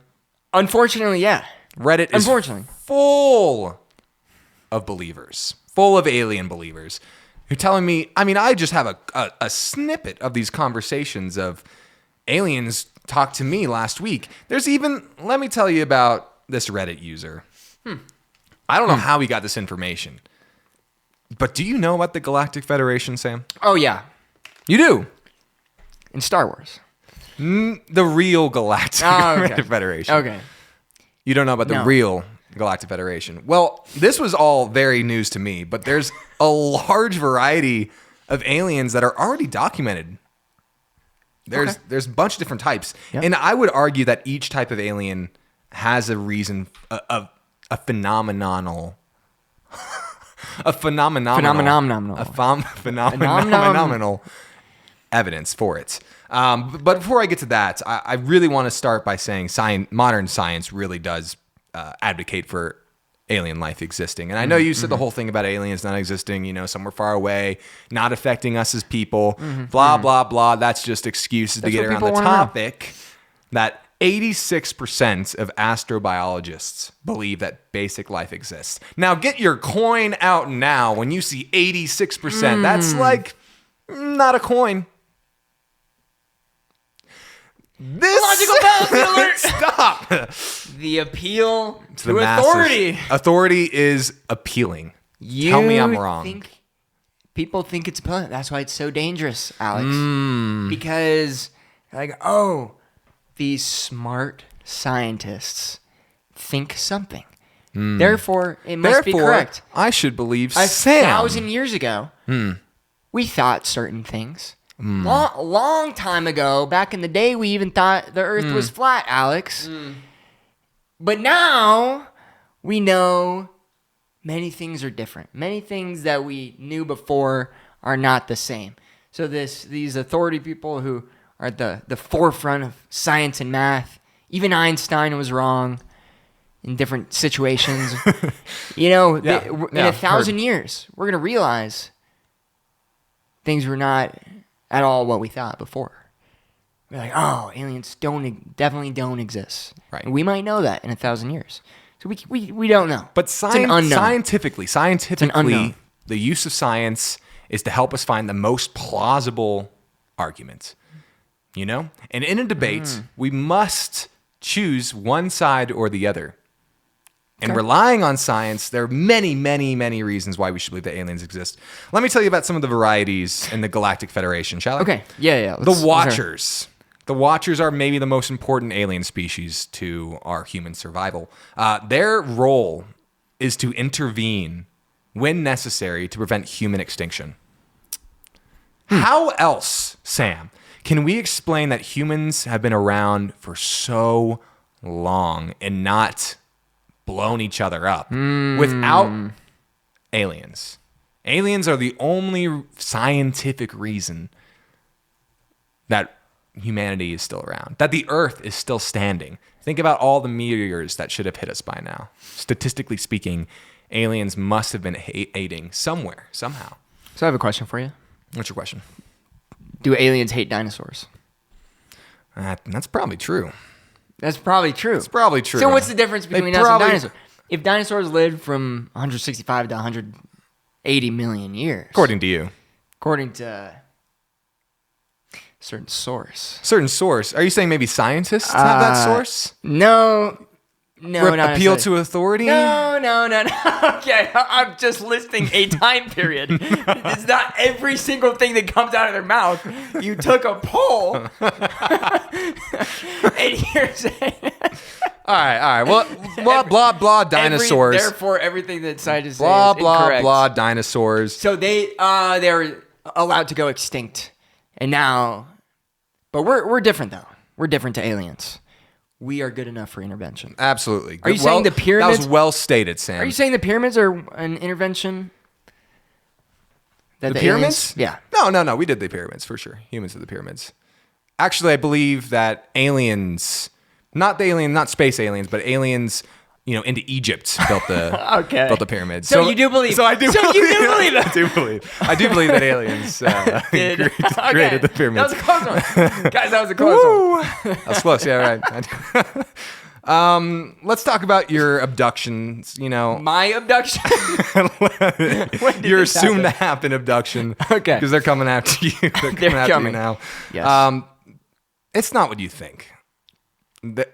Unfortunately, yeah. Reddit is Unfortunately. full of believers, full of alien believers who telling me, I mean, I just have a snippet of these conversations of aliens talked to me last week. There's even, let me tell you about this Reddit user. I don't know how he got this information, but do you know about the Galactic Federation, Sam? Oh, yeah. You do? In Star Wars. The real Galactic Federation. Okay. You don't know about the No. real Galactic Federation. Well, this was all very news to me, but there's a large variety of aliens that are already documented. There's a bunch of different types. Yep. And I would argue that each type of alien has a reason, a phenomenal evidence for it. But before I get to that, I really want to start by saying modern science really does advocate for alien life existing. And I know you said the whole thing about aliens not existing, somewhere far away, not affecting us as people, blah, blah, blah. That's just excuses to get around the topic that 86% of astrobiologists believe that basic life exists. Now, get your coin out now when you see 86%. That's like not a coin. This Logical fallacy alert! Stop. The appeal to The masses. authority. Authority is appealing. Tell me I'm wrong. People think it's a planet. That's why it's so dangerous, Alex. Because, these smart scientists think something. Therefore, it must be correct. I should believe A Sam. 1,000 years ago, we thought certain things. Long time ago, back in the day, we even thought the Earth was flat, Alex. But now we know many things are different. Many things that we knew before are not the same. So these authority people who are at the forefront of science and math, even Einstein was wrong in different situations. In 1,000 years, we're going to realize things were not at all what we thought before. We're like, aliens definitely don't exist. Right. And we might know that in 1,000 years. So we don't know. But it's an unknown. scientifically, unknown. the use of science is to help us find the most plausible argument. And in a debate, we must choose one side or the other. And relying on science, there are many, many, many reasons why we should believe that aliens exist. Let me tell you about some of the varieties in the Galactic Federation, shall I? Okay. Yeah. The Watchers. The Watchers are maybe the most important alien species to our human survival. Their role is to intervene when necessary to prevent human extinction. How else, Sam, can we explain that humans have been around for so long and not blown each other up without aliens? Aliens are the only scientific reason that humanity is still around, that the Earth is still standing. Think about all the meteors that should have hit us by now. Statistically speaking, aliens must have been aiding somewhere, somehow. So I have a question for you. What's your question? Do aliens hate dinosaurs? That's probably true. That's probably true. It's probably true. So what's the difference between us and dinosaurs? If dinosaurs lived from 165 to 180 million years. According to you. According to certain source. Certain source. Are you saying maybe scientists have that source? No, not appeal necessarily. to authority? No. Okay, I'm just listing a time period. It's not every single thing that comes out of their mouth. You took a poll, and you're saying... All right. Well, blah, dinosaurs. Therefore, everything that scientists say blah, is incorrect. blah, dinosaurs. So they're allowed to go extinct, and now, but we're different though. We're different to aliens. we are good enough for intervention. Absolutely. Are you saying the pyramids? That was well stated, Sam. Are you saying the pyramids are an intervention? That the pyramids? Yeah. No. We did the pyramids for sure. Humans did the pyramids. Actually, I believe that aliens, not space aliens, but aliens, into Egypt built the built the pyramids. So you do believe? So I do. So you do believe that? I do believe that aliens created the pyramids. That was a close one, guys. That was a close one. That was close. Yeah, right. Let's talk about your abductions. My abduction. Your soon to happen abduction. Okay. Because they're coming after you. They're coming after you now. Yes. It's not what you think.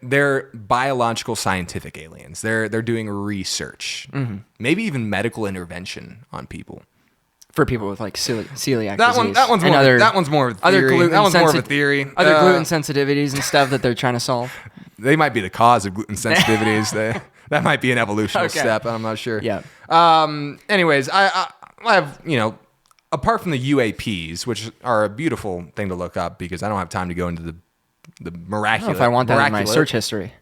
They're biological scientific aliens. They're doing research, maybe even medical intervention on people. For people with like celiac disease. That one's more of a theory. That one's more of a theory. Other gluten sensitivities and stuff that they're trying to solve. They might be the cause of gluten sensitivities. That might be an evolutional step. I'm not sure. Yeah. Anyways, I have, apart from the UAPs, which are a beautiful thing to look up because I don't have time to go into the miraculous. I don't know if I want that in my search history.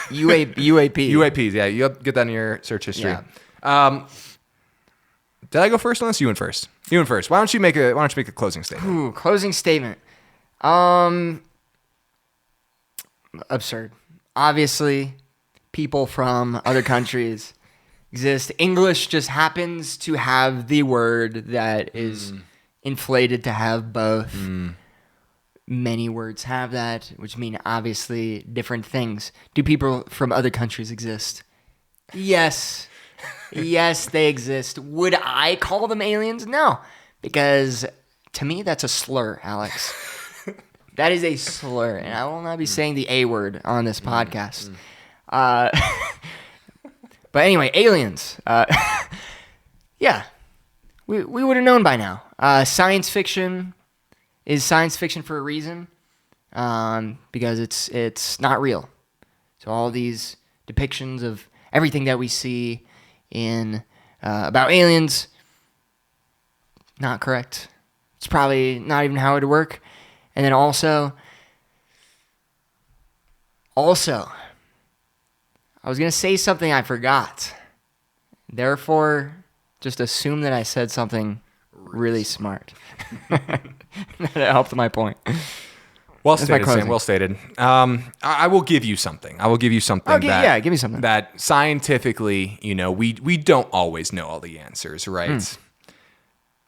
UAP. UAPs, yeah. You get that in your search history. Yeah. Did I go first on this? You went first. Why don't you make a closing statement? Ooh, closing statement. Absurd. Obviously, people from other countries exist. English just happens to have the word that is inflated to have both. Many words have that, which mean obviously different things. Do people from other countries exist? Yes. Yes, they exist. Would I call them aliens? No. Because to me, that's a slur, Alex. That is a slur. And I will not be saying the A word on this podcast. But anyway, aliens. Yeah. We would have known by now. Science fiction is science fiction for a reason, because it's not real. So all these depictions of everything that we see in about aliens, not correct. It's probably not even how it would work. And then also, I was gonna say something I forgot. Therefore, just assume that I said something really smart. That helped my point. Well stated, Sam. Well stated. I will give you something. Okay, give me something. That scientifically, we don't always know all the answers, right?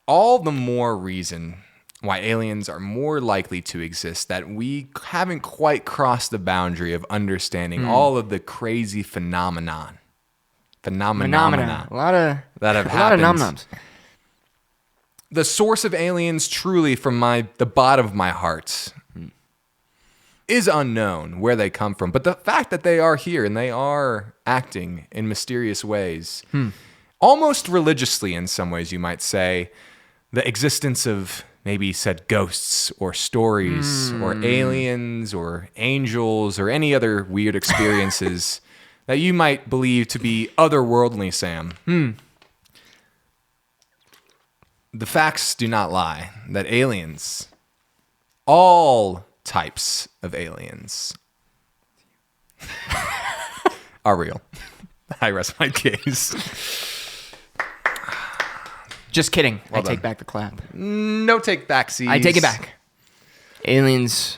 All the more reason why aliens are more likely to exist, that we haven't quite crossed the boundary of understanding all of the crazy phenomena A lot of nom-noms. The source of aliens, truly, from the bottom of my heart, is unknown where they come from. But the fact that they are here and they are acting in mysterious ways, almost religiously in some ways, you might say, the existence of maybe said ghosts or stories or aliens or angels or any other weird experiences that you might believe to be otherworldly, Sam. The facts do not lie that aliens, all types of aliens, are real. I rest my case. Just kidding. Well I done. take back the clap. No take backsies. I take it back. Aliens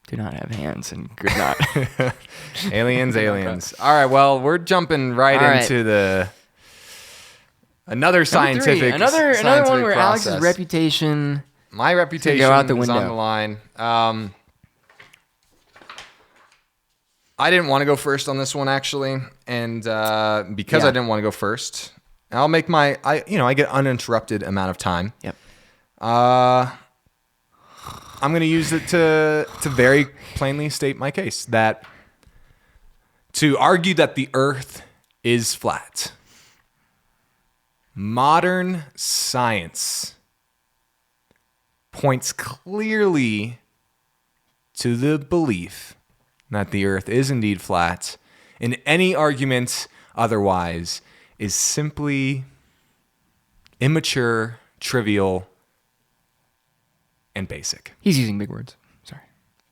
do not have hands and could not. Aliens. All right, well, we're jumping right into another scientific another one where process. Alex's reputation, my reputation go out the is window. on the line. I didn't want to go first on this one, actually, and because I didn't want to go first, I'll make I get uninterrupted amount of time. Yep. I'm going to use it to very plainly state my case, that to argue that the Earth is flat. Modern science points clearly to the belief that the Earth is indeed flat, and any argument otherwise is simply immature, trivial, and basic. He's using big words. Sorry.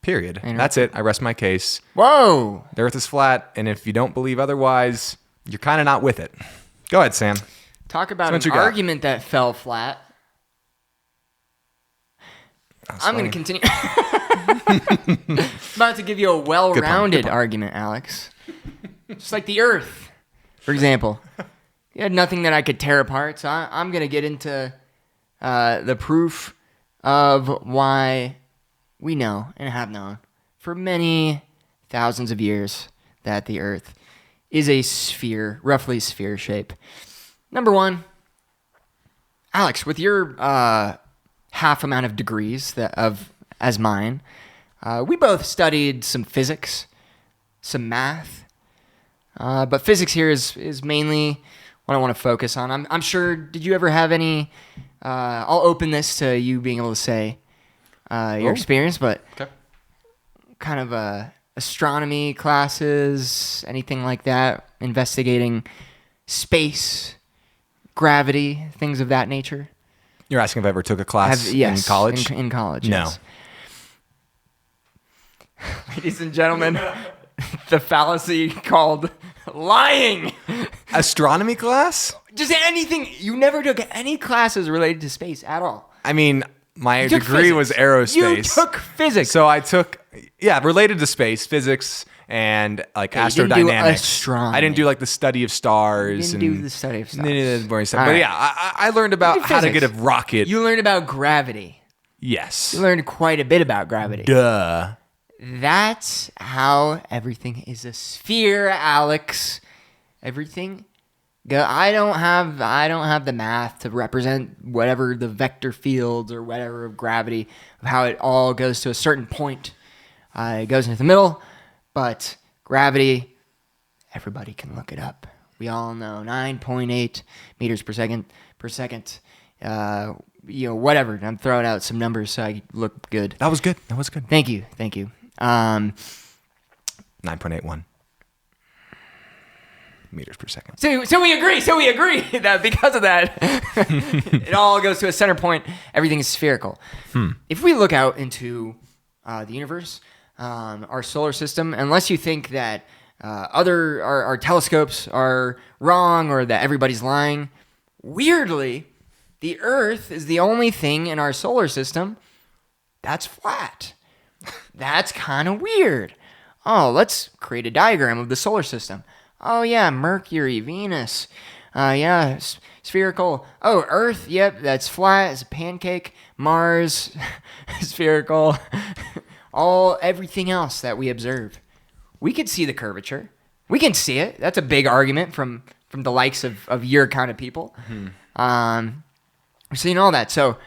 Period. Ain't That's it. I rest my case. Whoa. The Earth is flat, and if you don't believe otherwise, you're kind of not with it. Go ahead, Sam. Talk about What an you got? argument that fell flat. I'm going to continue. About to give you a well-rounded argument, Alex. Just like the Earth, for example. You had nothing that I could tear apart, so I'm going to get into the proof of why we know and have known for many thousands of years that the Earth is a sphere, roughly sphere shape. Number one, Alex, with your half amount of degrees as mine, we both studied some physics, some math, but physics here is mainly what I want to focus on. I'm sure. Did you ever have any? I'll open this to you being able to say your experience, but Okay. kind of astronomy classes, anything like that, investigating space, gravity, things of that nature. You're asking if I ever took a class Yes, in college? In college, No. yes. Ladies and gentlemen, the fallacy called lying. Astronomy class? Just anything. You never took any classes related to space at all. I mean, my You took degree was physics. aerospace. You took physics. So I took, related to space, physics, and like Okay, you didn't do astrodynamics. astronomy. I didn't do like the study of stars. You didn't do the study of stars. Any of the boring stuff. All But right. yeah, I learned about You did how to get a physics. rocket. You learned about gravity. Yes. You learned quite a bit about gravity. Duh. That's how everything is a sphere, Alex. Everything. I don't have the math to represent whatever the vector fields or whatever of gravity, of how it all goes to a certain point. It goes into the middle, but gravity, everybody can look it up. We all know 9.8 meters per second. Whatever. I'm throwing out some numbers so I look good. That was good. Thank you. 9.81 meters per second. So we agree that because of that, it all goes to a center point. Everything is spherical. If we look out into the universe, our solar system, unless you think that our telescopes are wrong or that everybody's lying, weirdly, the Earth is the only thing in our solar system that's flat. That's kind of weird. Oh, let's create a diagram of the solar system. Oh, yeah, Mercury, Venus. Spherical. Oh, Earth, yep, that's flat. It's a pancake. Mars, spherical. Everything else that we observe. We could see the curvature. We can see it. That's a big argument from the likes of your kind of people. We're seeing all that. So,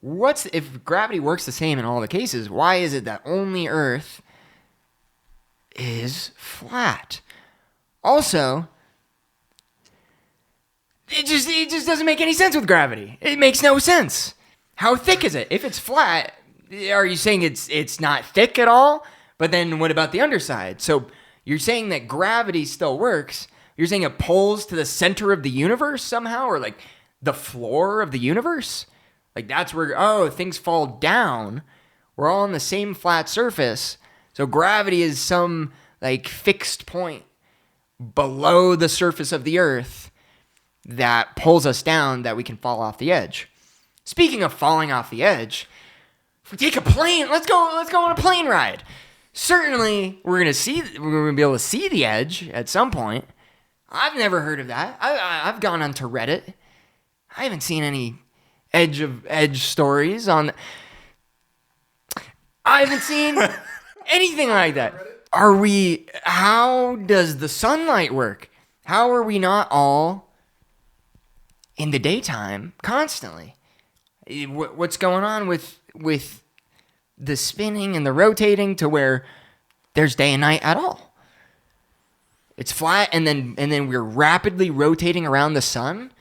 if gravity works the same in all the cases, why is it that only Earth is flat? Also, it just doesn't make any sense with gravity. It makes no sense. How thick is it? If it's flat, are you saying it's not thick at all? But then what about the underside? So you're saying that gravity still works. You're saying it pulls to the center of the universe somehow, or like the floor of the universe? Like that's where, things fall down. We're all on the same flat surface. So gravity is some like fixed point below the surface of the Earth that pulls us down that we can fall off the edge. Speaking of falling off the edge, if we take a plane, let's go on a plane ride. Certainly, we're gonna be able to see the edge at some point. I've never heard of that. I've gone onto Reddit. I haven't seen any edge stories on. I haven't seen anything like that. How does the sunlight work? How are we not all in the daytime constantly? What's going on with the spinning and the rotating to where there's day and night at all? It's flat, and then we're rapidly rotating around the sun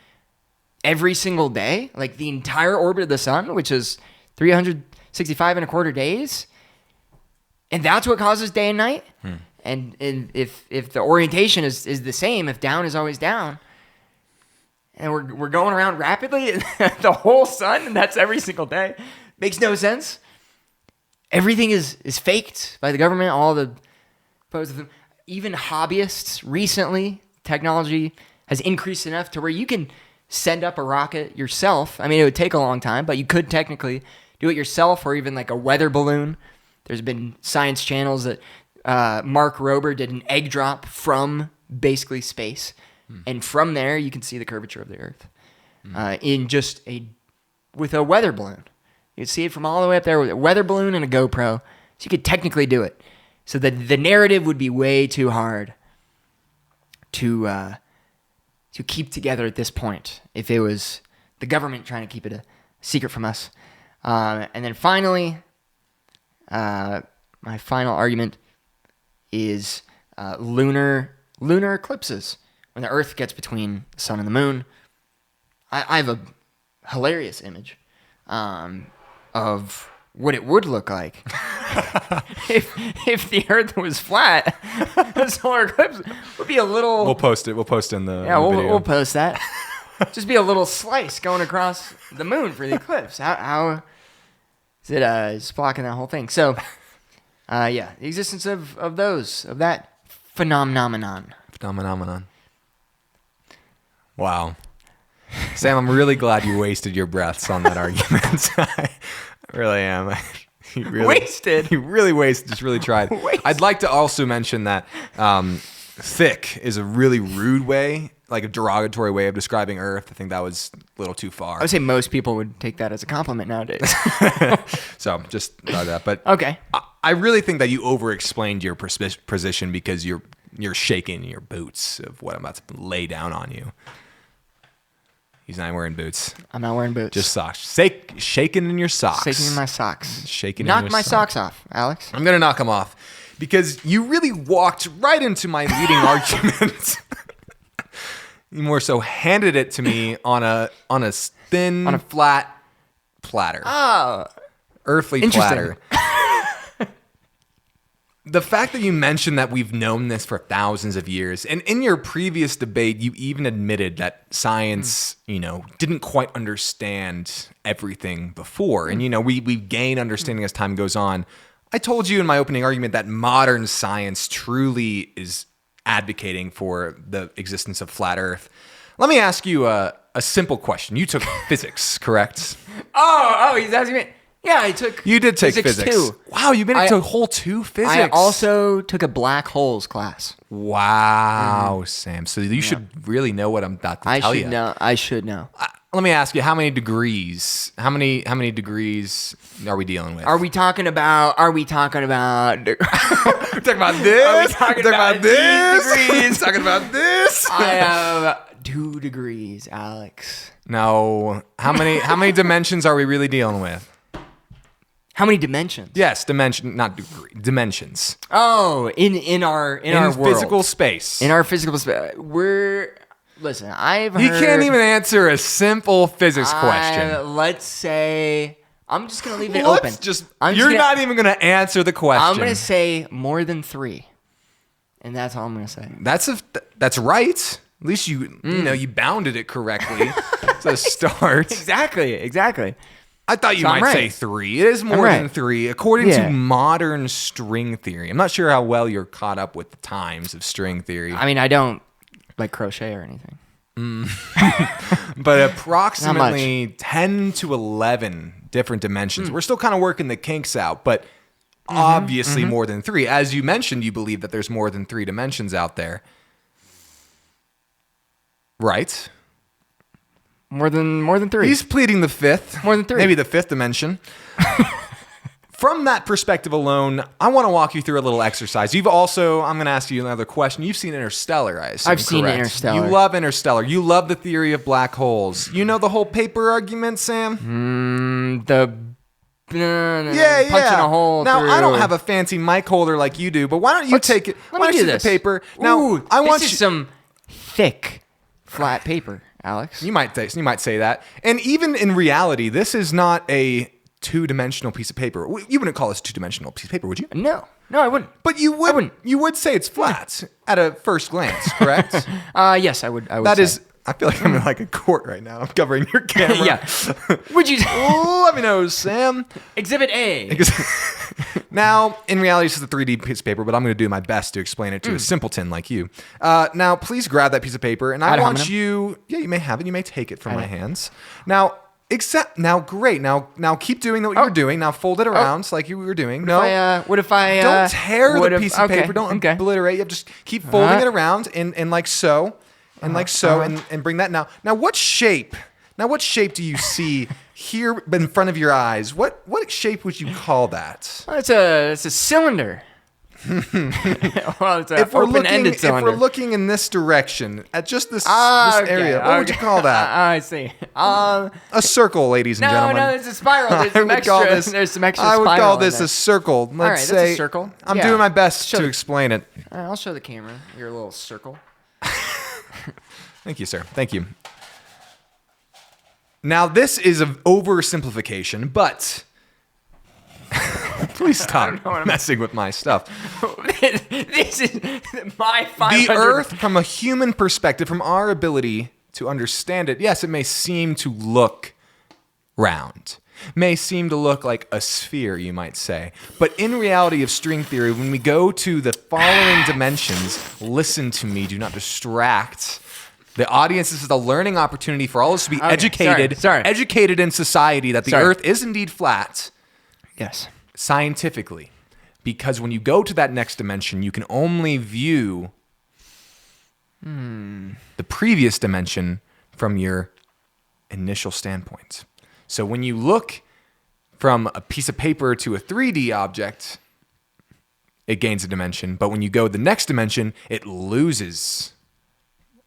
every single day, like the entire orbit of the sun, which is 365 and a quarter days. And that's what causes day and night. And if the orientation is the same, if down is always down, and we're going around rapidly the whole sun, and that's every single day, makes no sense. everything is faked by the government. All the even hobbyists recently, technology has increased enough to where you can send up a rocket yourself. I mean, it would take a long time, but you could technically do it yourself, or even like a weather balloon. There's been science channels that Mark Rober did an egg drop from basically space, and from there you can see the curvature of the Earth with a weather balloon. You can see it from all the way up there with a weather balloon and a GoPro, so you could technically do it. So the narrative would be way too hard to keep together at this point if it was the government trying to keep it a secret from us. And then finally, my final argument is lunar eclipses. When the Earth gets between the sun and the moon, I have a hilarious image of what it would look like if the Earth was flat. A solar eclipse would be a little. We'll post it. We'll post it in the video. We'll post that. Just be a little slice going across the moon for the eclipse. How is it? It's blocking that whole thing. So, the existence of that phenomenon. Wow. Sam, I'm really glad you wasted your breaths on that argument. I really am. You really wasted. Just really tried. I'd like to also mention that thick is a really rude way, like a derogatory way of describing Earth. I think that was a little too far. I would say most people would take that as a compliment nowadays. So just thought that. But okay. I really think that you over-explained your position because you're shaking your boots of what I'm about to lay down on you. He's not wearing boots. I'm not wearing boots. Just socks. Shaking in your socks. Shaking in my socks. Shaking Knock in your my socks off, Alex. I'm going to knock them off because you really walked right into my leading argument. You more so handed it to me on a thin, flat platter. Oh. Earthly platter. The fact that you mentioned that we've known this for thousands of years, and in your previous debate, you even admitted that science, didn't quite understand everything before. And, we gain understanding as time goes on. I told you in my opening argument that modern science truly is advocating for the existence of flat Earth. Let me ask you a simple question. You took physics, correct? Oh, he's asking me. Yeah, I took. You did take physics. Too. Wow, you made it to a whole 2 physics. I also took a black holes class. Wow, Sam. So you should really know what I'm about to tell you. I should know. Let me ask you, how many degrees? How many degrees are we dealing with? Are we talking about? We're talking about this. Are we talking about this? Degrees. Talking about this. I have 2 degrees, Alex. No. How many dimensions are we really dealing with? How many dimensions? Yes, not degree, dimensions. Oh, in our world. Physical space. In our physical space. Listen, I've heard... You can't even answer a simple physics question. Let's say... I'm just going to leave it open. You're not even going to answer the question. I'm going to say more than 3. And that's all I'm going to say. That's right. At least you bounded it correctly. It's a start. Exactly. I thought you might say 3. It is more than 3, according to modern string theory. I'm not sure how well you're caught up with the times of string theory. I mean, I don't like crochet or anything. But approximately 10 to 11 different dimensions. We're still kind of working the kinks out, but obviously more than 3. As you mentioned, you believe that there's more than 3 dimensions out there. Right? More than 3. He's pleading the 5th. More than 3. Maybe the 5th dimension. From that perspective alone, I want to walk you through a little exercise. I'm going to ask you another question. You've seen Interstellar, I assume, I've seen Interstellar. You love Interstellar. You love the theory of black holes. You know the whole paper argument, Sam? Punching a hole Now, through. I don't have a fancy mic holder like you do, but why don't you take it? Let me do this. The paper. Now, this is some thick, flat paper. Alex, you might say that, and even in reality, this is not a 2-dimensional piece of paper. You wouldn't call this a 2-dimensional piece of paper, would you? No, I wouldn't. But you would. I wouldn't. You would say it's flat at a first glance, correct? Yes, I would. That is. I feel like I'm in like a court right now. I'm covering your camera. Yeah. Would you? Let me know, Sam. Exhibit A. Now, in reality, this is a 3D piece of paper, but I'm going to do my best to explain it to a simpleton like you. Now, please grab that piece of paper, and I Ad want hominem? you... Yeah, you may have it. You may take it from my hands. Now, great. Now keep doing what you were doing. Now fold it around like you were doing. What if I don't tear the piece of okay, paper. Don't okay. obliterate. You just keep folding it around and like so, and like so, and bring that now. Now what shape? Now what shape do you see here in front of your eyes? What shape would you call that? Well, it's a cylinder. Well, it's an If open-ended cylinder. we're looking in this direction at just this Okay, area, what would you call that? I see. A circle, ladies and gentlemen. No, it's a spiral. There's some extra. There's some extra. I would spiral call in this there. a circle. Let's right, that's say a circle. I'm Yeah. doing my best Show to the- explain it. All right, I'll show the camera your little circle. Thank you, sir. Thank you. Now, this is an oversimplification, but please stop messing with my stuff. This is my 500. The Earth, from a human perspective, from our ability to understand it, yes, it may seem to look round. May seem to look like a sphere, you might say. But in reality of string theory, when we go to the following dimensions, listen to me, do not distract. The audience, this is a learning opportunity for all of us to be educated, sorry. educated in society that the Sorry. Earth is indeed flat, Yes. scientifically. Because when you go to that next dimension, you can only view the previous dimension from your initial standpoint. So when you look from a piece of paper to a 3D object, it gains a dimension. But when you go the next dimension, it loses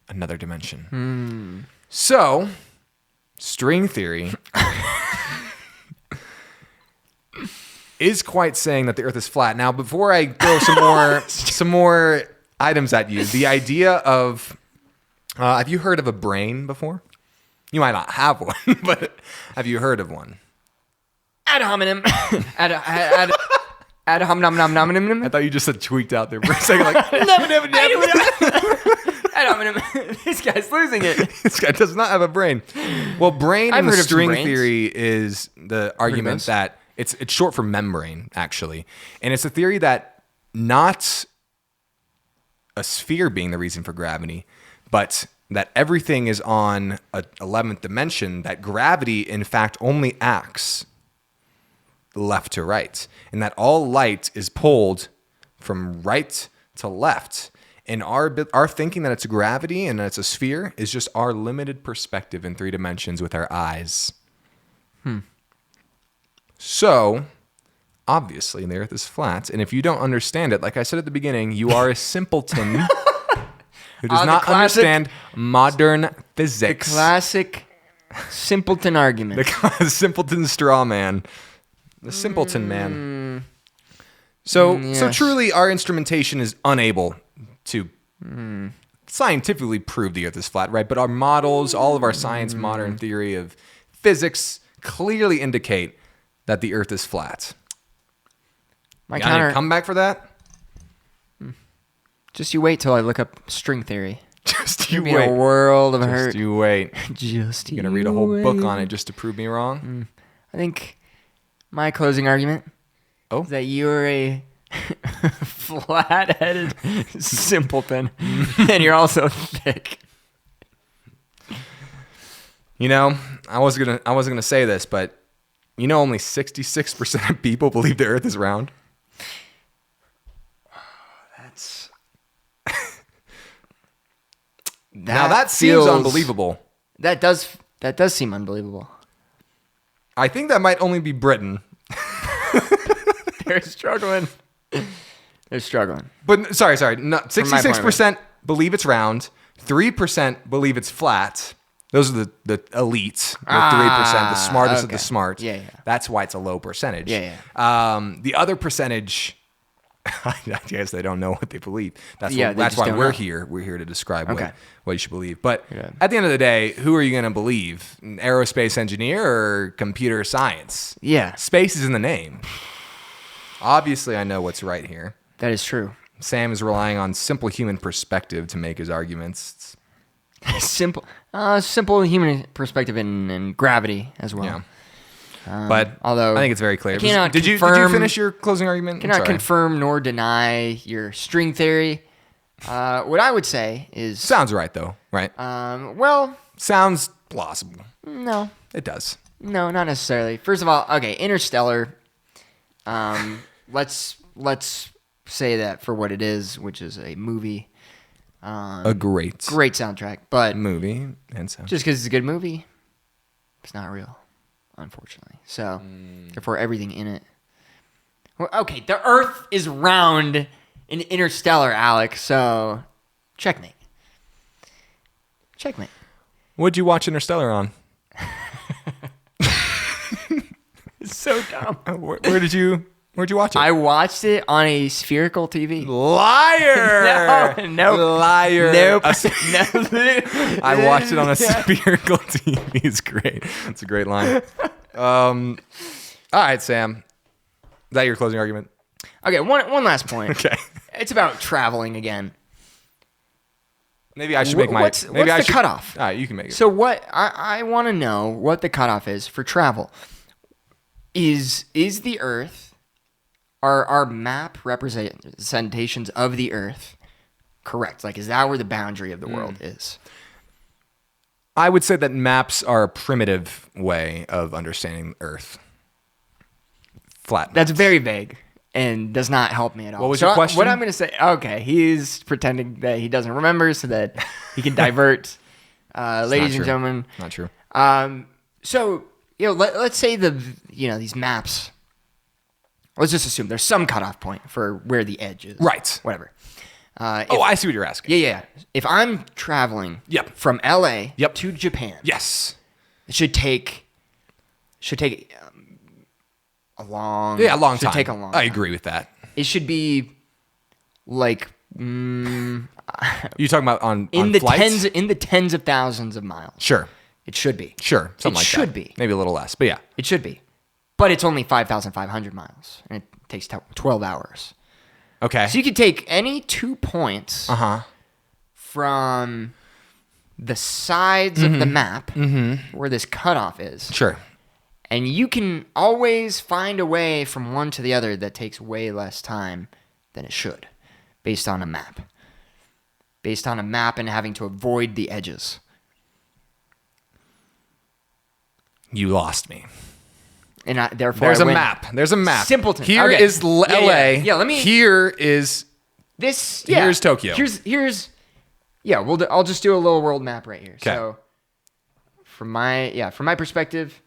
another dimension. So, string theory is quite saying that the Earth is flat. Now, before I throw some more items at you, the idea of have you heard of a brain before? You might not have one, but have you heard of one? Ad hominem. Ad hominem. I thought you just said tweaked out there for a second. Like, Ad hominem. This guy's losing it. this guy does not have a brain. Well, brain I've in the heard of some string brains. theory is the argument those? that it's short for membrane, actually. And it's a theory that not a sphere being the reason for gravity, but that everything is on a 11th dimension, that gravity, in fact, only acts left to right, and that all light is pulled from right to left. And our thinking that it's gravity and that it's a sphere is just our limited perspective in 3 dimensions with our eyes. So, obviously, the Earth is flat, and if you don't understand it, like I said at the beginning, you are a simpleton who does The not classic- understand modern physics. Classic simpleton argument. The simpleton straw man. The simpleton man. So yes. truly, our instrumentation is unable to scientifically prove the Earth is flat, right? But our models, all of our science, modern theory of physics, clearly indicate that the Earth is flat. My Got any counter. comeback for that? Just you wait till I look up string theory. Just you It'll be wait. a world of hurt. Just you wait. Just You're gonna read a whole book on it just to prove me wrong. I think my closing argument is that you're a flat-headed simpleton, and you're also thick. You know, I wasn't gonna say this, but you know, only 66% of people believe the Earth is round. That's Now that seems feels- unbelievable. That does seem unbelievable. I think that might only be Britain. They're struggling. They're struggling. But sorry, no, my point of view. 66% believe it's round. 3% believe it's flat. Those are the elites. The 3%, the smartest of the okay. smart. Yeah. That's why it's a low percentage. Yeah. The other percentage, I guess they don't know what they believe. That's Yeah, they that's just why don't we're know. here. We're here to describe Okay. what you should believe. But Yeah. at the end of the day, who are you going to believe? An aerospace engineer or computer science? Yeah, Space is in the name. Obviously, I know what's right here. that is true. Sam is relying on simple human perspective to make his arguments. Simple human perspective and gravity as well. Yeah. But although I think it's very clear. I cannot Did you confirm- finish your closing argument? I'm Cannot sorry. confirm nor deny your string theory. What I would say is, Sounds right though, right? well, Sounds plausible. no, It does. not necessarily. First of all, okay, Interstellar. Let's say that for what it is, which is a movie. A great Soundtrack, but movie and sound. just because it's a good movie, it's not real, unfortunately. So, therefore, everything in it. Well, okay, the Earth is round in Interstellar, Alex. So, checkmate. What'd you watch Interstellar on? It's so dumb. Where'd you watch it? I watched it on a spherical TV. Liar! No. Liar! Nope. I watched it on a spherical TV. It's great. It's a great line. All right, Sam. Is that your closing argument? Okay, one last point. Okay. It's about traveling again. Maybe I should make my. What's maybe I the should, cutoff? All right, you can make it. So what I want to know what the cutoff is for travel. Is the Earth, our map representations of the Earth correct? Like, is that where the boundary of the world is? I would say that maps are a primitive way of understanding Earth. Flat. That's very vague and does not help me at all. What was your question? What I'm going to say, okay, he's pretending that he doesn't remember so that he can divert. Ladies and gentlemen. Not true. So, let's say these maps, let's just assume there's some cutoff point for where the edge is. Right. Whatever. I see what you're asking. Yeah. If I'm traveling Yep. from LA Yep. to Japan, Yes. it should take a long time. Should take a long I time. agree with that. It should be like You talking about on the flights? in the tens of thousands of miles. Sure. It should be. Sure. Something like that. should be. Maybe a little less, but yeah. It should be. But it's only 5,500 miles and it takes 12 hours. Okay. So you could take any 2 points Uh-huh. from the sides of the map where this cutoff is. Sure. And you can always find a way from one to the other that takes way less time than it should, based on a map. Based on a map and having to avoid the edges. You lost me. And therefore, There's I a went, map. There's a map. Simpleton. Here Okay. is LA. Yeah, let me. Here is Here's Tokyo. Here's. Yeah, I'll just do a little world map right here. 'Kay. So, from my perspective,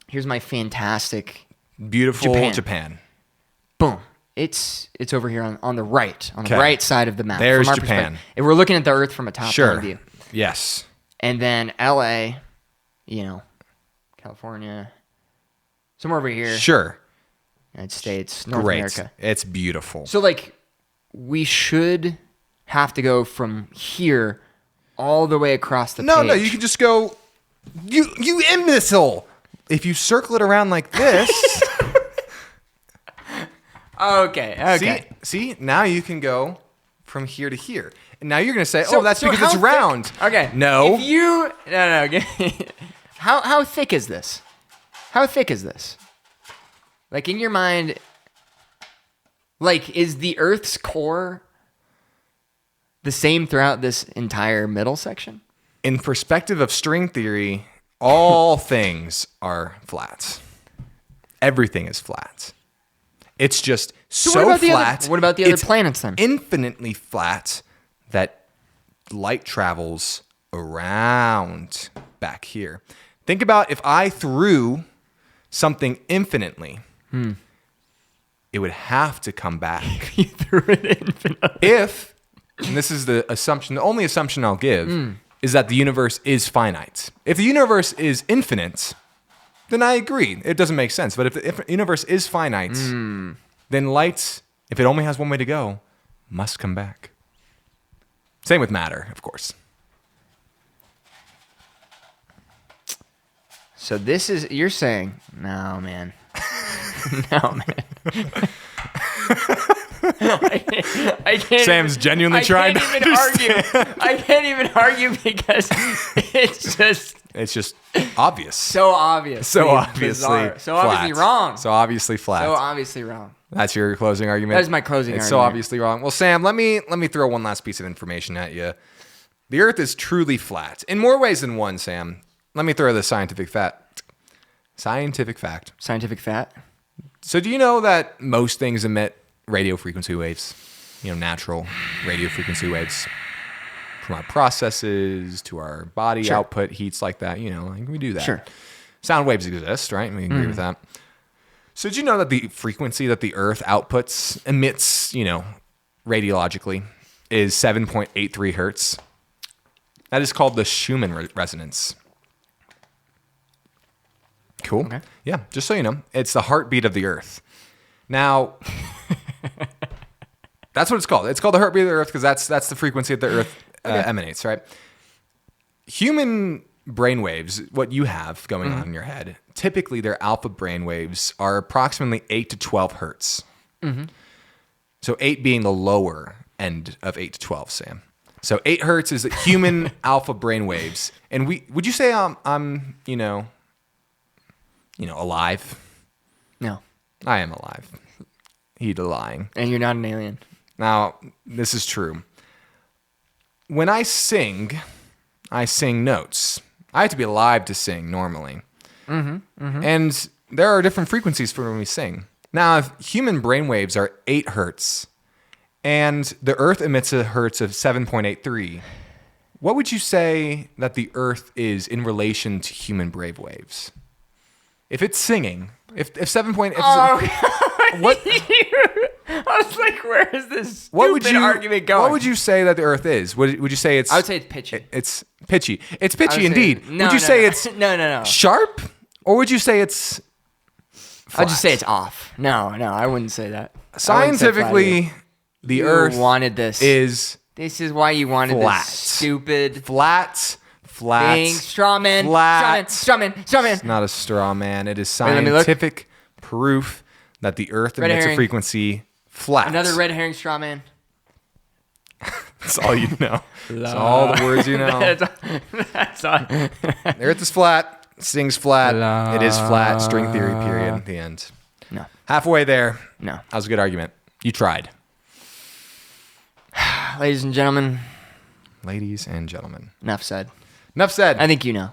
here's my fantastic. beautiful Japan. Japan. Boom. It's over here on the right, on the 'Kay. right side of the map. There's from our Japan. perspective. If we're looking at the Earth from a top point Sure. of view, Yes. and then LA, California, somewhere over here, Sure. United States, North Great. America. It's beautiful. So we should have to go from here all the way across the page. No, you can just go. You imbecile! If you circle it around like this, Okay. see, now you can go from here to here. And now you're gonna say, So- "Oh, that's so because how it's thick- round." Okay. No. If you no. How thick is this? How thick is this? Like in your mind, like is the Earth's core the same throughout this entire middle section? In perspective of string theory, all things are flat. Everything is flat. It's just so what about the flat. other- what about the other it's planets then? Infinitely flat that light travels around back here. Think about if I threw something infinitely, it would have to come back. You threw it infinitely. If, and this is the assumption, the only assumption I'll give is that the universe is finite. If the universe is infinite, then I agree. It doesn't make sense. But if the universe is finite, then light, if it only has one way to go, must come back. Same with matter, of course. So this is you're saying, no man. No man. I can't Sam's genuinely I trying can't to even understand. argue. I can't even argue because it's just It's just obvious. So obvious. So obviously bizarre. So obviously flat. wrong. So obviously flat. So obviously wrong. That's your closing argument? That is my closing It's argument. so obviously wrong. Well, Sam, let me throw one last piece of information at you. The Earth is truly flat. In more ways than one, Sam. Let me throw the scientific fact. Scientific fact. Scientific fact. So do you know that most things emit radio frequency waves? Natural radio frequency waves. From our processes to our body Sure. output, heats like that. Like we do that. Sure. Sound waves exist, right? We agree with that. So did you know that the frequency that the Earth emits, radiologically, is 7.83 hertz? That is called the Schumann resonance. Cool. Okay. Yeah, just so you know, it's the heartbeat of the Earth. Now, that's what it's called. It's called the heartbeat of the Earth because that's the frequency that the Earth emanates, right? Human brainwaves, what you have going on in your head, typically their alpha brainwaves are approximately 8 to 12 hertz. So 8 being the lower end of 8 to 12, Sam. So 8 hertz is the human alpha brainwaves. And would you say I'm alive? No. I am alive. He'd lying. And you're not an alien. Now, this is true. When I sing notes. I have to be alive to sing normally. And there are different frequencies for when we sing. Now, if human brainwaves are 8 hertz and the Earth emits a hertz of 7.83, what would you say that the Earth is in relation to human brainwaves? If it's singing, if 7.8... What? I was like, where is this stupid argument going? What would you say that the Earth is? Would you say it's... I would say it's pitchy. It's pitchy. It's pitchy indeed. No, would you say it's No. sharp? Or would you say it's flat? I'd just say it's off. No, I wouldn't say that. Scientifically, the Earth wanted this. This is why you wanted flat. this stupid Flat. thing. Straw man. Flat. Straw man. It's not a straw man. It is let me look. scientific proof that the Earth Red emits a herring. frequency flat. Another red herring straw man. That's all you know. That's all the words you know. That's all. The Earth is flat. Sings flat. It is flat. String theory, period. The end. No. Halfway there. No. That was a good argument. You tried. Ladies and gentlemen. Ladies and gentlemen. Enough said. Enough said. I think you know.